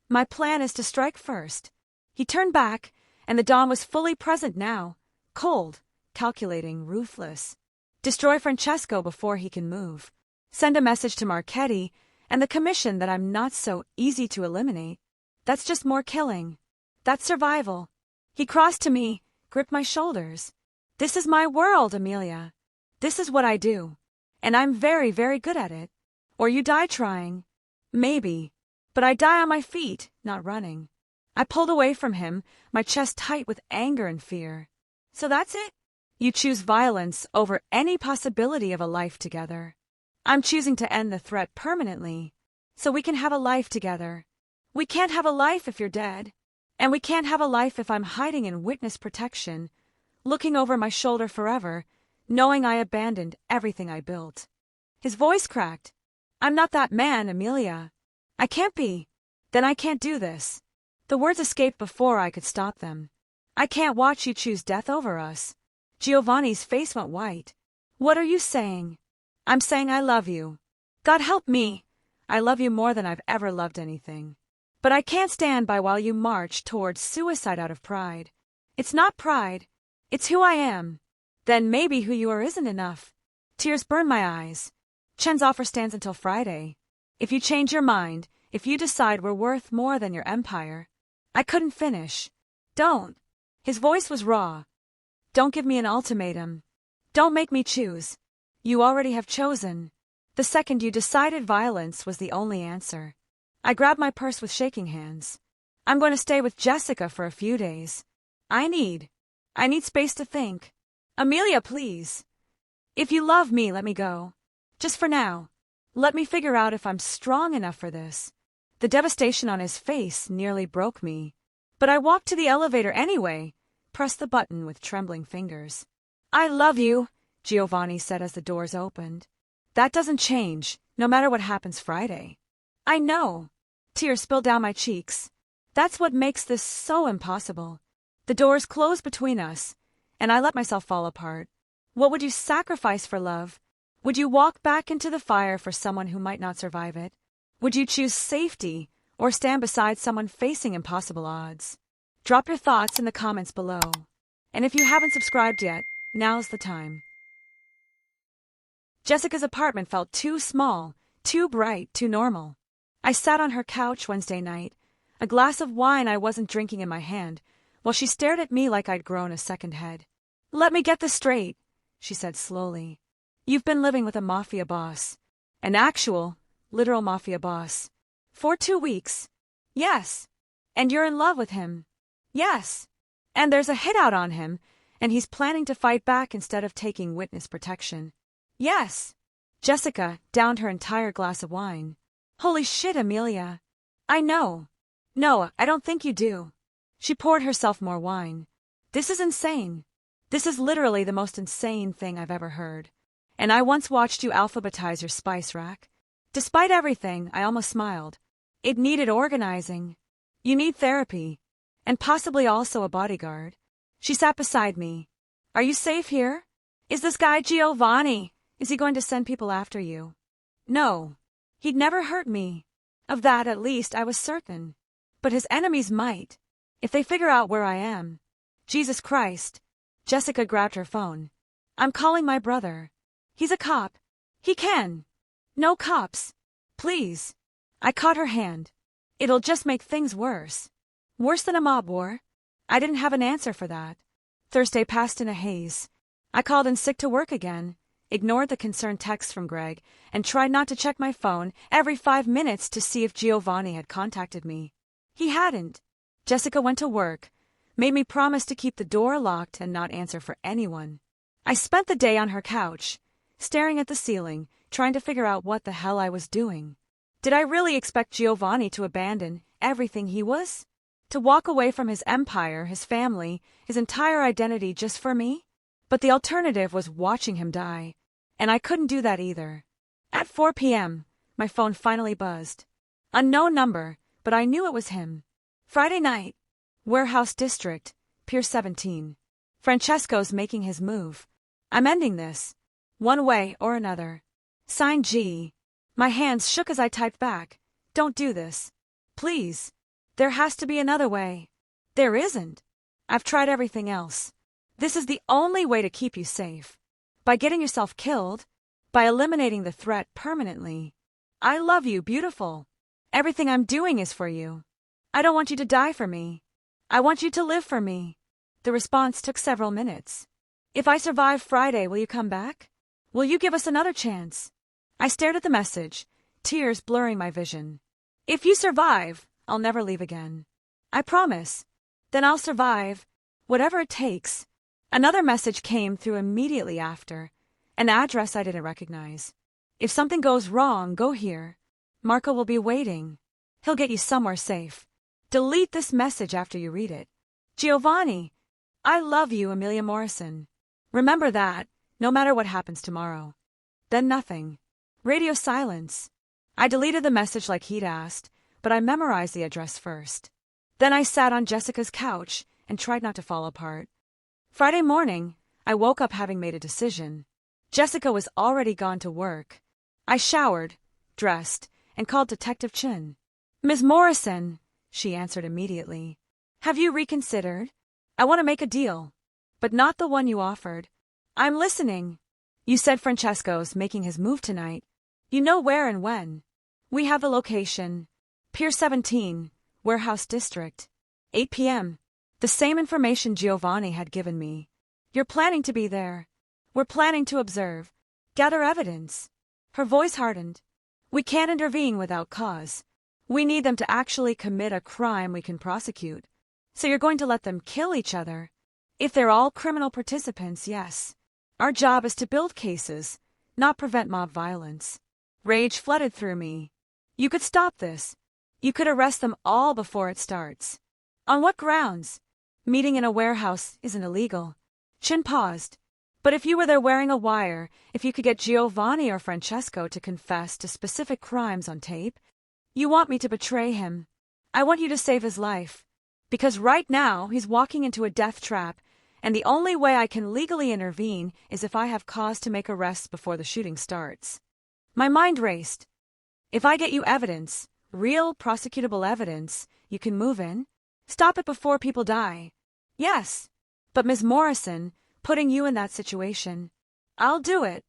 My plan is to strike first. He turned back, and the dawn was fully present now. Cold, calculating, ruthless. Destroy Francesco before he can move. Send a message to Marchetti and the commission that I'm not so easy to eliminate. That's just more killing. That's survival. He crossed to me, gripped my shoulders. This is my world, Amelia. This is what I do. And I'm very, very good at it. Or you die trying. Maybe. But I die on my feet, not running. I pulled away from him, my chest tight with anger and fear. So that's it? You choose violence over any possibility of a life together. I'm choosing to end the threat permanently, so we can have a life together. We can't have a life if you're dead. And we can't have a life if I'm hiding in witness protection, looking over my shoulder forever, knowing I abandoned everything I built. His voice cracked. I'm not that man, Amelia. I can't be. Then I can't do this. The words escaped before I could stop them. I can't watch you choose death over us. Giovanni's face went white. What are you saying? I'm saying I love you. God help me. I love you more than I've ever loved anything. But I can't stand by while you march towards suicide out of pride. It's not pride. It's who I am. Then maybe who you are isn't enough. Tears burn my eyes. Chen's offer stands until Friday. If you change your mind, if you decide we're worth more than your empire. I couldn't finish. Don't. His voice was raw. Don't give me an ultimatum. Don't make me choose. You already have chosen. The second you decided violence was the only answer. I grabbed my purse with shaking hands. I'm going to stay with Jessica for a few days. I need space to think. Amelia, please. If you love me, let me go. Just for now. Let me figure out if I'm strong enough for this. The devastation on his face nearly broke me. But I walked to the elevator anyway, pressed the button with trembling fingers. I love you, Giovanni said as the doors opened. That doesn't change, no matter what happens Friday. I know. Tears spilled down my cheeks. That's what makes this so impossible. The doors closed between us, and I let myself fall apart. What would you sacrifice for love? Would you walk back into the fire for someone who might not survive it? Would you choose safety or stand beside someone facing impossible odds? Drop your thoughts in the comments below. And if you haven't subscribed yet, now's the time. Jessica's apartment felt too small, too bright, too normal. I sat on her couch Wednesday night, a glass of wine I wasn't drinking in my hand, while she stared at me like I'd grown a second head. Let me get this straight, she said slowly. You've been living with a mafia boss. An actual, literal mafia boss. For 2 weeks. Yes. And you're in love with him. Yes. And there's a hit out on him, and he's planning to fight back instead of taking witness protection. Yes. Jessica downed her entire glass of wine. Holy shit, Amelia. I know. No, I don't think you do. She poured herself more wine. This is insane. This is literally the most insane thing I've ever heard. And I once watched you alphabetize your spice rack. Despite everything, I almost smiled. It needed organizing. You need therapy. And possibly also a bodyguard. She sat beside me. Are you safe here? Is this guy Giovanni? Is he going to send people after you? No. He'd never hurt me. Of that, at least, I was certain. But his enemies might. If they figure out where I am. Jesus Christ. Jessica grabbed her phone. I'm calling my brother. He's a cop. He can. No cops. Please. I caught her hand. It'll just make things worse. Worse than a mob war. I didn't have an answer for that. Thursday passed in a haze. I called in sick to work again, ignored the concerned text from Greg, and tried not to check my phone every 5 minutes to see if Giovanni had contacted me. He hadn't. Jessica went to work, made me promise to keep the door locked and not answer for anyone. I spent the day on her couch, staring at the ceiling, trying to figure out what the hell I was doing. Did I really expect Giovanni to abandon everything he was? To walk away from his empire, his family, his entire identity just for me? But the alternative was watching him die. And I couldn't do that either. At 4 p.m., my phone finally buzzed. Unknown number, but I knew it was him. Friday night. Warehouse District, Pier 17. Francesco's making his move. I'm ending this. One way or another. Signed G. My hands shook as I typed back. Don't do this. Please. There has to be another way. There isn't. I've tried everything else. This is the only way to keep you safe. By getting yourself killed. By eliminating the threat permanently. I love you, beautiful. Everything I'm doing is for you. I don't want you to die for me. I want you to live for me. The response took several minutes. If I survive Friday, will you come back? Will you give us another chance? I stared at the message, tears blurring my vision. If you survive, I'll never leave again. I promise. Then I'll survive, whatever it takes. Another message came through immediately after, an address I didn't recognize. If something goes wrong, go here. Marco will be waiting. He'll get you somewhere safe. Delete this message after you read it. Giovanni, I love you, Amelia Morrison. Remember that, no matter what happens tomorrow. Then nothing. Radio silence. I deleted the message like he'd asked, but I memorized the address first. Then I sat on Jessica's couch and tried not to fall apart. Friday morning, I woke up having made a decision. Jessica was already gone to work. I showered, dressed, and called Detective Chin. "Ms. Morrison," she answered immediately. "Have you reconsidered? I want to make a deal, but not the one you offered." "I'm listening." "You said Francesco's making his move tonight. You know where and when." "We have the location. Pier 17, Warehouse District. 8 p.m. The same information Giovanni had given me. "You're planning to be there." "We're planning to observe. Gather evidence." Her voice hardened. "We can't intervene without cause. We need them to actually commit a crime we can prosecute." "So you're going to let them kill each other?" "If they're all criminal participants, yes. Our job is to build cases, not prevent mob violence." Rage flooded through me. "You could stop this. You could arrest them all before it starts." "On what grounds?" "Meeting in a warehouse isn't illegal." Chin paused. "But if you were there wearing a wire, if you could get Giovanni or Francesco to confess to specific crimes on tape, you want me to betray him. I want you to save his life. Because right now, he's walking into a death trap, and the only way I can legally intervene is if I have cause to make arrests before the shooting starts." My mind raced. "If I get you evidence, real prosecutable evidence, you can move in? Stop it before people die." "Yes. But Ms. Morrison, putting you in that situation." "I'll do it."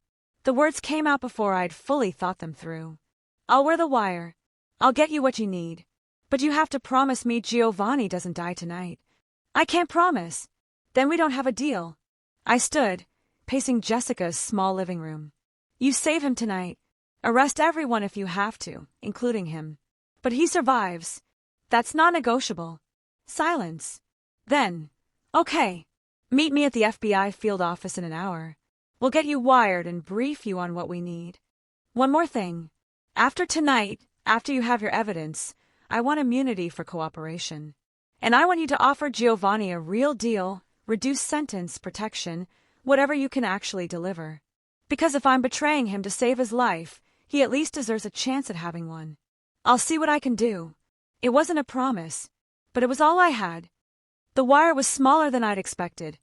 The words came out before I'd fully thought them through. "I'll wear the wire. I'll get you what you need. But you have to promise me Giovanni doesn't die tonight." "I can't promise." "Then we don't have a deal." I stood, pacing Jessica's small living room. "You save him tonight. Arrest everyone if you have to, including him. But he survives. That's non-negotiable." Silence. Then, "Okay. Meet me at the FBI field office in an hour. We'll get you wired and brief you on what we need. One more thing. After tonight, after you have your evidence, I want immunity for cooperation. And I want you to offer Giovanni a real deal, reduced sentence, protection, whatever you can actually deliver. Because if I'm betraying him to save his life, he at least deserves a chance at having one. I'll see what I can do." It wasn't a promise, but it was all I had. The wire was smaller than I'd expected.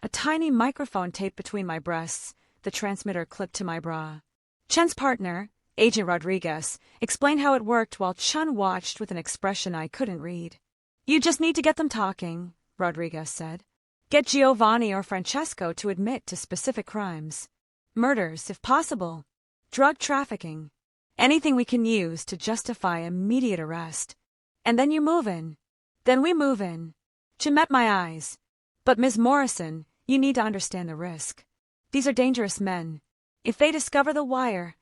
A tiny microphone taped between my breasts, the transmitter clipped to my bra. Chen's partner, Agent Rodriguez, explained how it worked while Chun watched with an expression I couldn't read. "You just need to get them talking," Rodriguez said. "Get Giovanni or Francesco to admit to specific crimes. Murders, if possible. Drug trafficking. Anything we can use to justify immediate arrest. And then you move in." "Then we move in." Chin met my eyes. "But Ms. Morrison, you need to understand the risk. These are dangerous men. If they discover the wire..."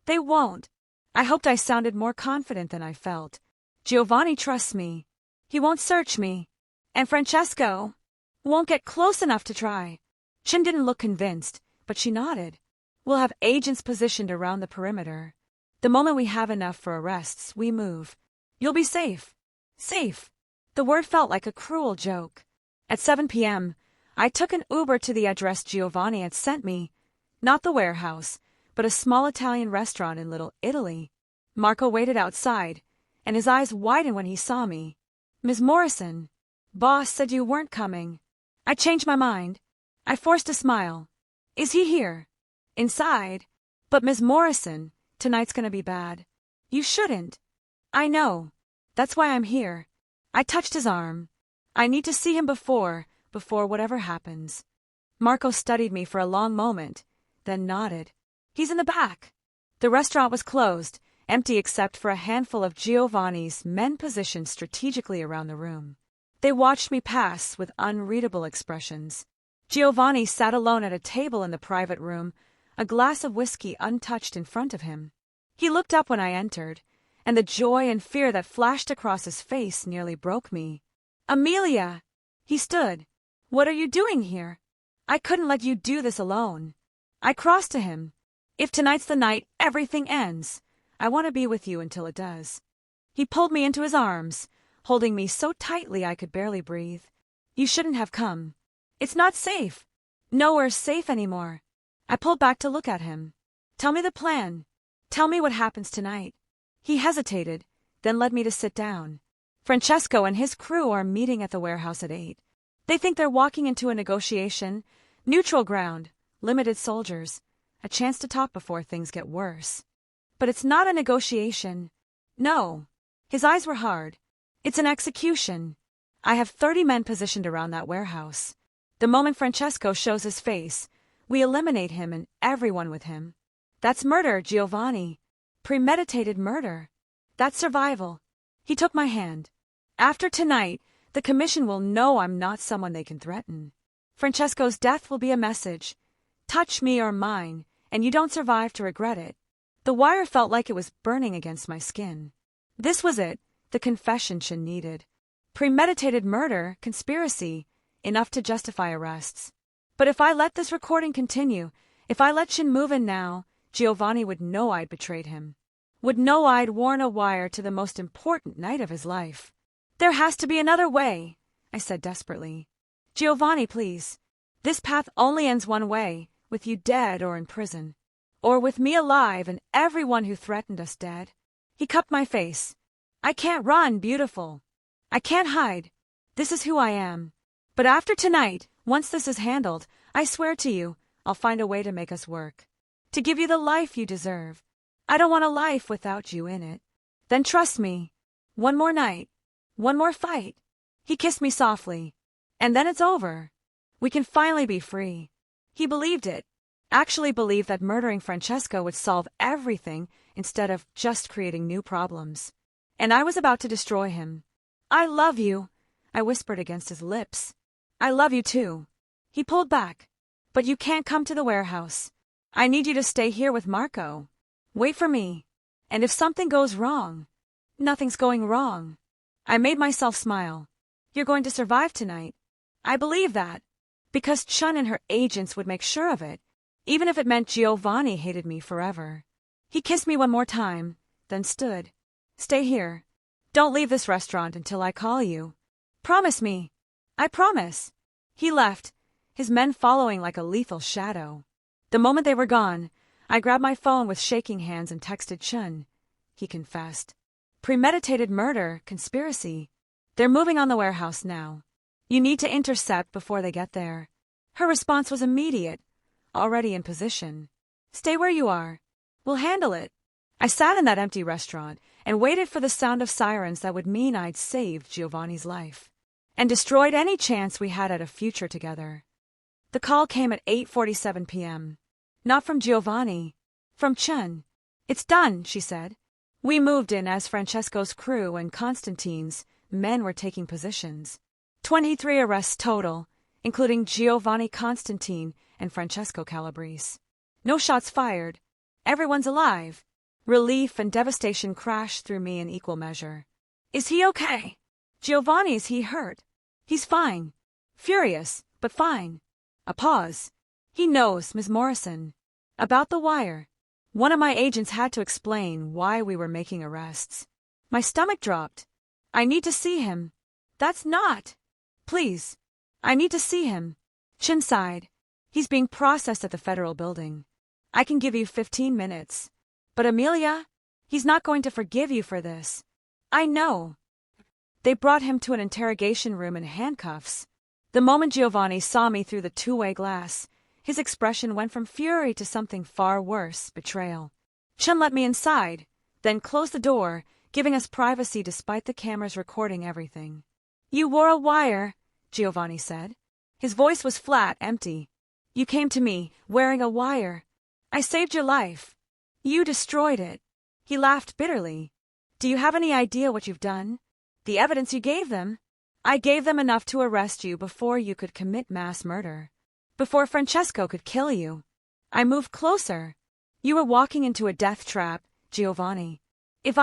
"They won't." I hoped I sounded more confident than I felt. "Giovanni trusts me. He won't search me. And Francesco won't get close enough to try." Chin didn't look convinced, but she nodded. "We'll have agents positioned around the perimeter. The moment we have enough for arrests, we move. You'll be safe." Safe. The word felt like a cruel joke. At 7 p.m., I took an Uber to the address Giovanni had sent me. Not the warehouse, but a small Italian restaurant in Little Italy. Marco waited outside, and his eyes widened when he saw me. "Ms. Morrison, boss said you weren't coming." I changed my mind. I forced a smile. "Is he here?" "Inside. But Ms. Morrison, tonight's gonna be bad." "You shouldn't." "I know. That's why I'm here." I touched his arm. "I need to see him before whatever happens." Marco studied me for a long moment, then nodded. "He's in the back." The restaurant was closed, empty except for a handful of Giovanni's men positioned strategically around the room. They watched me pass with unreadable expressions. Giovanni sat alone at a table in the private room, a glass of whiskey untouched in front of him. He looked up when I entered, and the joy and fear that flashed across his face nearly broke me. "Amelia!" He stood. "What are you doing here? I couldn't let you do this alone." I crossed to him. "If tonight's the night everything ends, I want to be with you until it does." He pulled me into his arms, holding me so tightly I could barely breathe. "You shouldn't have come. It's not safe. Nowhere's safe anymore." I pulled back to look at him. "Tell me the plan. Tell me what happens tonight." He hesitated, then led me to sit down. Francesco and his crew are meeting at the warehouse at 8. They think they're walking into a negotiation, neutral ground, limited soldiers, a chance to talk before things get worse. But it's not a negotiation. No. His eyes were hard. It's an execution. I have 30 men positioned around that warehouse. The moment Francesco shows his face, we eliminate him and everyone with him. That's murder, Giovanni. Premeditated murder. That's survival. He took my hand. After tonight, the commission will know I'm not someone they can threaten. Francesco's death will be a message. Touch me or mine, and you don't survive to regret it. The wire felt like it was burning against my skin. This was it, the confession Chin needed. Premeditated murder, conspiracy, enough to justify arrests. But if I let this recording continue, if I let Chin move in now, Giovanni would know I'd betrayed him. Would know I'd worn a wire to the most important night of his life. There has to be another way, I said desperately. Giovanni, please. This path only ends one way, with you dead or in prison. Or with me alive and everyone who threatened us dead. He cupped my face. I can't run, beautiful. I can't hide. This is who I am. But after tonight, once this is handled, I swear to you, I'll find a way to make us work. To give you the life you deserve. I don't want a life without you in it. Then trust me. One more night. One more fight. He kissed me softly. And then it's over. We can finally be free. He believed it. Actually believed that murdering Francesco would solve everything instead of just creating new problems. And I was about to destroy him. I love you, I whispered against his lips. I love you too. He pulled back. But you can't come to the warehouse. I need you to stay here with Marco. Wait for me. And if something goes wrong, nothing's going wrong. I made myself smile. You're going to survive tonight. I believe that. Because Chun and her agents would make sure of it, even if it meant Giovanni hated me forever. He kissed me one more time, then stood. Stay here. Don't leave this restaurant until I call you. Promise me. I promise. He left, his men following like a lethal shadow. The moment they were gone, I grabbed my phone with shaking hands and texted Chun. He confessed. Premeditated murder, conspiracy. They're moving on the warehouse now. You need to intercept before they get there. Her response was immediate. Already in position. Stay where you are. We'll handle it. I sat in that empty restaurant and waited for the sound of sirens that would mean I'd saved Giovanni's life. And destroyed any chance we had at a future together. The call came at 8:47 p.m. Not from Giovanni. From Chun. It's done, she said. We moved in as Francesco's crew and Konstantin's men were taking positions. 23 arrests total, including Giovanni Konstantin and Francesco Calabrese. No shots fired. Everyone's alive. Relief and devastation crashed through me in equal measure. Is he okay? Giovanni, is he hurt? He's fine. Furious, but fine. A pause. He knows, Ms. Morrison. About the wire. One of my agents had to explain why we were making arrests. My stomach dropped. I need to see him. That's not. Please. I need to see him. Chin sighed. He's being processed at the federal building. I can give you 15 minutes. But Amelia, he's not going to forgive you for this. I know. They brought him to an interrogation room in handcuffs. The moment Giovanni saw me through the two-way glass, his expression went from fury to something far worse, betrayal. Chun let me inside, then closed the door, giving us privacy despite the cameras recording everything. You wore a wire, Giovanni said. His voice was flat, empty. You came to me, wearing a wire. I saved your life. You destroyed it. He laughed bitterly. Do you have any idea what you've done? The evidence you gave them? I gave them enough to arrest you before you could commit mass murder. Before Francesco could kill you. I moved closer. You were walking into a death trap, Giovanni. If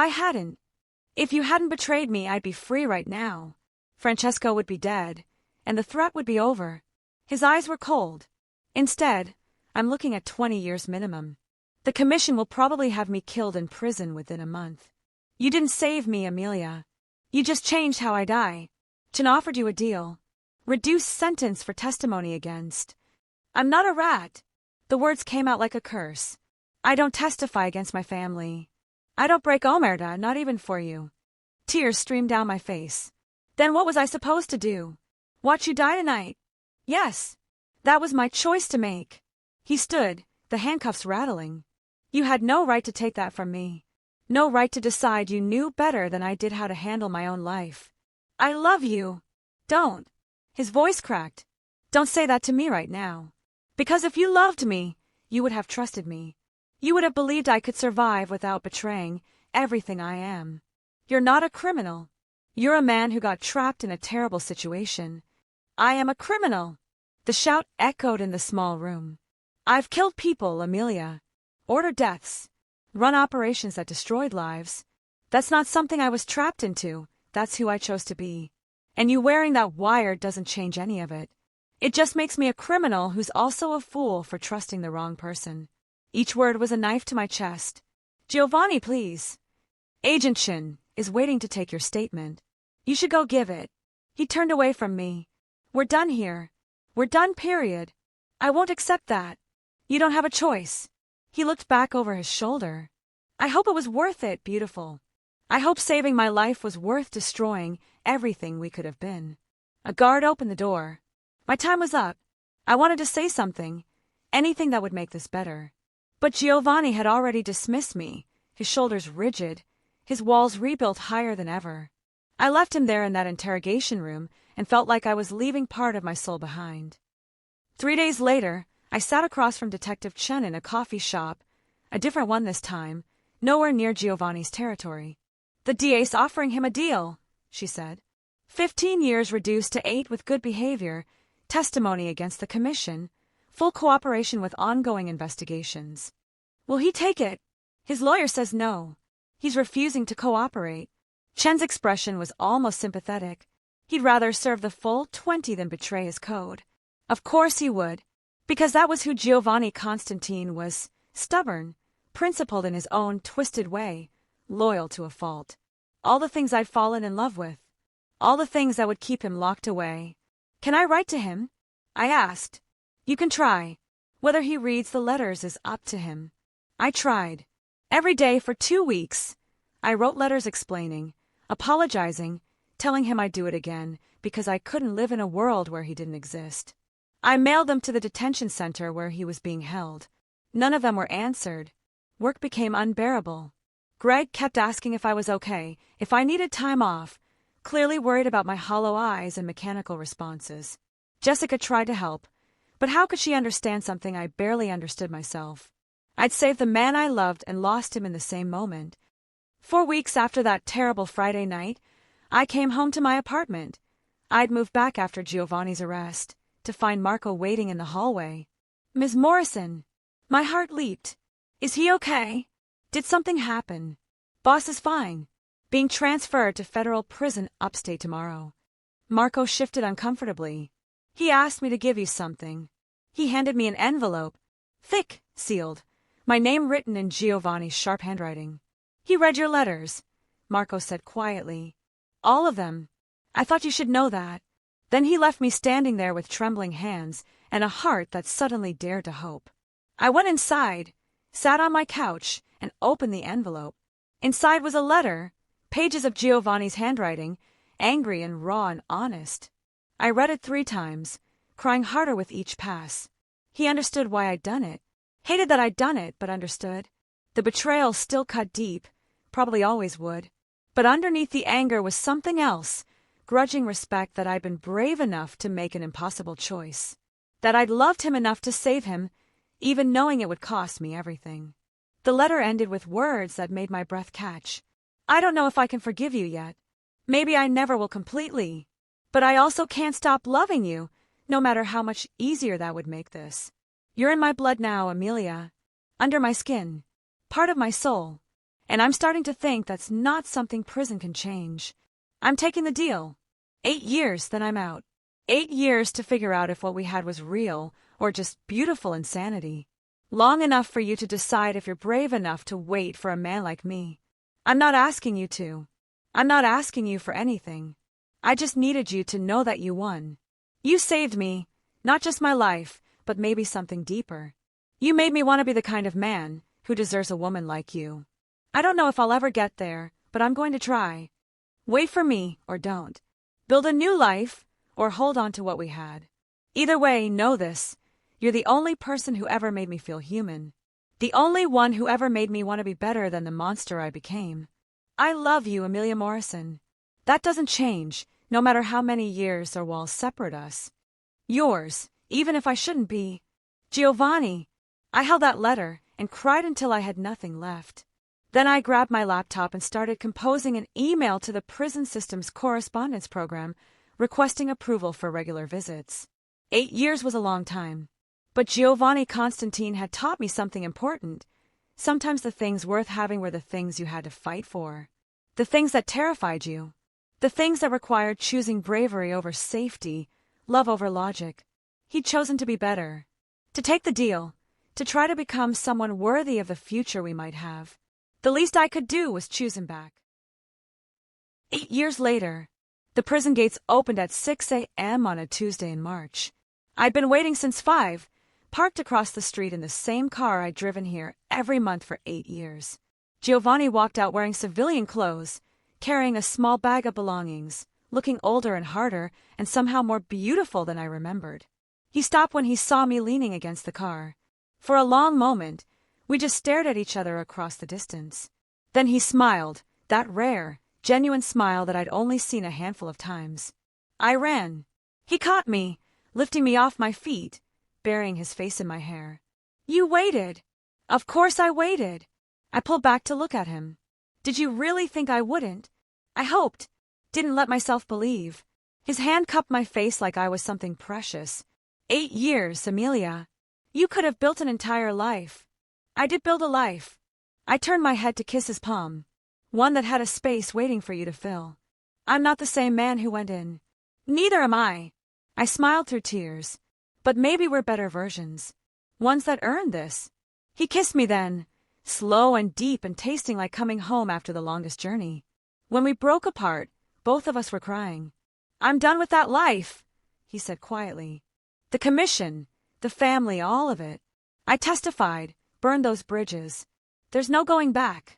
you hadn't betrayed me, I'd be free right now. Francesco would be dead, and the threat would be over. His eyes were cold. Instead, I'm looking at 20 years minimum. The commission will probably have me killed in prison within a month. You didn't save me, Amelia. You just changed how I die. Chin offered you a deal. Reduced sentence for testimony against. I'm not a rat. The words came out like a curse. I don't testify against my family. I don't break omerta, not even for you. Tears streamed down my face. Then what was I supposed to do? Watch you die tonight? Yes. That was my choice to make. He stood, the handcuffs rattling. You had no right to take that from me. No right to decide you knew better than I did how to handle my own life. I love you. Don't. His voice cracked. Don't say that to me right now. Because if you loved me, you would have trusted me. You would have believed I could survive without betraying everything I am. You're not a criminal. You're a man who got trapped in a terrible situation. I am a criminal. The shout echoed in the small room. I've killed people, Amelia. Ordered deaths. Run operations that destroyed lives. That's not something I was trapped into. That's who I chose to be. And you wearing that wire doesn't change any of it. It just makes me a criminal who's also a fool for trusting the wrong person. Each word was a knife to my chest. Giovanni, please. Agent Shin is waiting to take your statement. You should go give it. He turned away from me. We're done here. We're done, period. I won't accept that. You don't have a choice. He looked back over his shoulder. I hope it was worth it, beautiful. I hope saving my life was worth destroying everything we could have been. A guard opened the door. My time was up. I wanted to say something, anything that would make this better. But Giovanni had already dismissed me, his shoulders rigid, his walls rebuilt higher than ever. I left him there in that interrogation room and felt like I was leaving part of my soul behind. 3 days later, I sat across from Detective Chen in a coffee shop, a different one this time, nowhere near Giovanni's territory. The DA's offering him a deal, she said. 15 years reduced to 8 with good behavior, testimony against the commission, full cooperation with ongoing investigations. Will he take it? His lawyer says no. He's refusing to cooperate. Chen's expression was almost sympathetic. He'd rather serve the full 20 than betray his code. Of course he would, because that was who Giovanni Konstantin was, stubborn, principled in his own twisted way, loyal to a fault. All the things I'd fallen in love with. All the things that would keep him locked away. Can I write to him? I asked. You can try. Whether he reads the letters is up to him. I tried. Every day for 2 weeks. I wrote letters explaining, apologizing, telling him I'd do it again because I couldn't live in a world where he didn't exist. I mailed them to the detention center where he was being held. None of them were answered. Work became unbearable. Greg kept asking if I was okay, if I needed time off, clearly worried about my hollow eyes and mechanical responses. Jessica tried to help, but how could she understand something I barely understood myself? I'd saved the man I loved and lost him in the same moment. 4 weeks after that terrible Friday night, I came home to my apartment. I'd moved back after Giovanni's arrest, to find Marco waiting in the hallway. Ms. Morrison. My heart leaped. Is he okay? Did something happen? Boss is fine. Being transferred to federal prison upstate tomorrow. Marco shifted uncomfortably. He asked me to give you something. He handed me an envelope. Thick, sealed. My name written in Giovanni's sharp handwriting. He read your letters, Marco said quietly. All of them. I thought you should know that. Then he left me standing there with trembling hands and a heart that suddenly dared to hope. I went inside, sat on my couch, and opened the envelope. Inside was a letter, pages of Giovanni's handwriting, angry and raw and honest. I read it 3 times, crying harder with each pass. He understood why I'd done it. Hated that I'd done it, but understood. The betrayal still cut deep, probably always would. But underneath the anger was something else, grudging respect that I'd been brave enough to make an impossible choice. That I'd loved him enough to save him, even knowing it would cost me everything. The letter ended with words that made my breath catch. I don't know if I can forgive you yet. Maybe I never will completely. But I also can't stop loving you, no matter how much easier that would make this. You're in my blood now, Amelia. Under my skin. Part of my soul. And I'm starting to think that's not something prison can change. I'm taking the deal. 8 years, then I'm out. 8 years to figure out if what we had was real or just beautiful insanity. Long enough for you to decide if you're brave enough to wait for a man like me. I'm not asking you to. I'm not asking you for anything. I just needed you to know that you won. You saved me, not just my life, but maybe something deeper. You made me want to be the kind of man who deserves a woman like you. I don't know if I'll ever get there, but I'm going to try. Wait for me, or don't. Build a new life, or hold on to what we had. Either way, know this. You're the only person who ever made me feel human. The only one who ever made me want to be better than the monster I became. I love you, Amelia Morrison. That doesn't change, no matter how many years or walls separate us. Yours, even if I shouldn't be. Giovanni. I held that letter and cried until I had nothing left. Then I grabbed my laptop and started composing an email to the prison system's correspondence program, requesting approval for regular visits. 8 years was a long time. But Giovanni Konstantin had taught me something important. Sometimes the things worth having were the things you had to fight for. The things that terrified you. The things that required choosing bravery over safety, love over logic. He'd chosen to be better. To take the deal. To try to become someone worthy of the future we might have. The least I could do was choose him back. 8 years later, the prison gates opened at 6 a.m. on a Tuesday in March. I'd been waiting since 5, parked across the street in the same car I'd driven here every month for 8 years. Giovanni walked out wearing civilian clothes, carrying a small bag of belongings, looking older and harder and somehow more beautiful than I remembered. He stopped when he saw me leaning against the car. For a long moment, we just stared at each other across the distance. Then he smiled, that rare, genuine smile that I'd only seen a handful of times. I ran. He caught me, lifting me off my feet, burying his face in my hair. You waited. Of course I waited. I pulled back to look at him. Did you really think I wouldn't? I hoped. Didn't let myself believe. His hand cupped my face like I was something precious. 8 years, Amelia. You could have built an entire life. I did build a life. I turned my head to kiss his palm. One that had a space waiting for you to fill. I'm not the same man who went in. Neither am I. I smiled through tears. But maybe we're better versions. Ones that earned this. He kissed me then, slow and deep and tasting like coming home after the longest journey. When we broke apart, both of us were crying. I'm done with that life, he said quietly. The commission, the family, all of it. I testified, burned those bridges. There's no going back.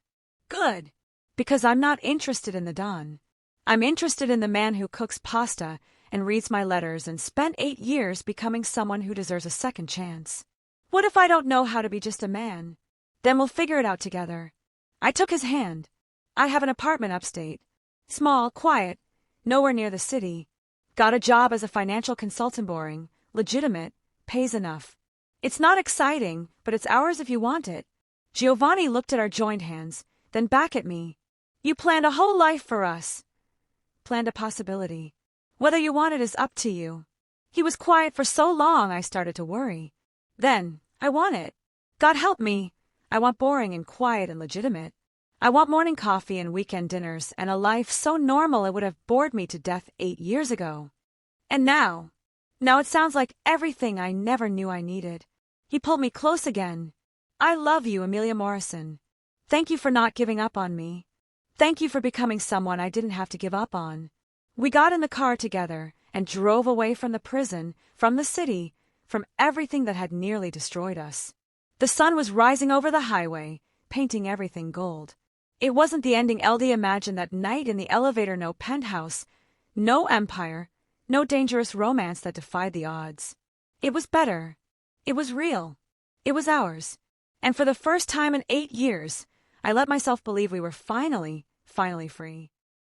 Good. Because I'm not interested in the Don. I'm interested in the man who cooks pasta and reads my letters and spent 8 years becoming someone who deserves a second chance. What if I don't know how to be just a man? Then we'll figure it out together. I took his hand. I have an apartment upstate. Small, quiet, nowhere near the city. Got a job as a financial consultant, boring, legitimate, pays enough. It's not exciting, but it's ours if you want it. Giovanni looked at our joined hands, then back at me. You planned a whole life for us. Planned a possibility. Whether you want it is up to you. He was quiet for so long I started to worry. Then, I want it. God help me. I want boring and quiet and legitimate. I want morning coffee and weekend dinners and a life so normal it would have bored me to death 8 years ago. And now it sounds like everything I never knew I needed. He pulled me close again. I love you, Amelia Morrison. Thank you for not giving up on me. Thank you for becoming someone I didn't have to give up on. We got in the car together and drove away from the prison, from the city, from everything that had nearly destroyed us. The sun was rising over the highway, painting everything gold. It wasn't the ending LD imagined that night in the elevator, no penthouse, no empire, no dangerous romance that defied the odds. It was better. It was real. It was ours. And for the first time in 8 years, I let myself believe we were finally free.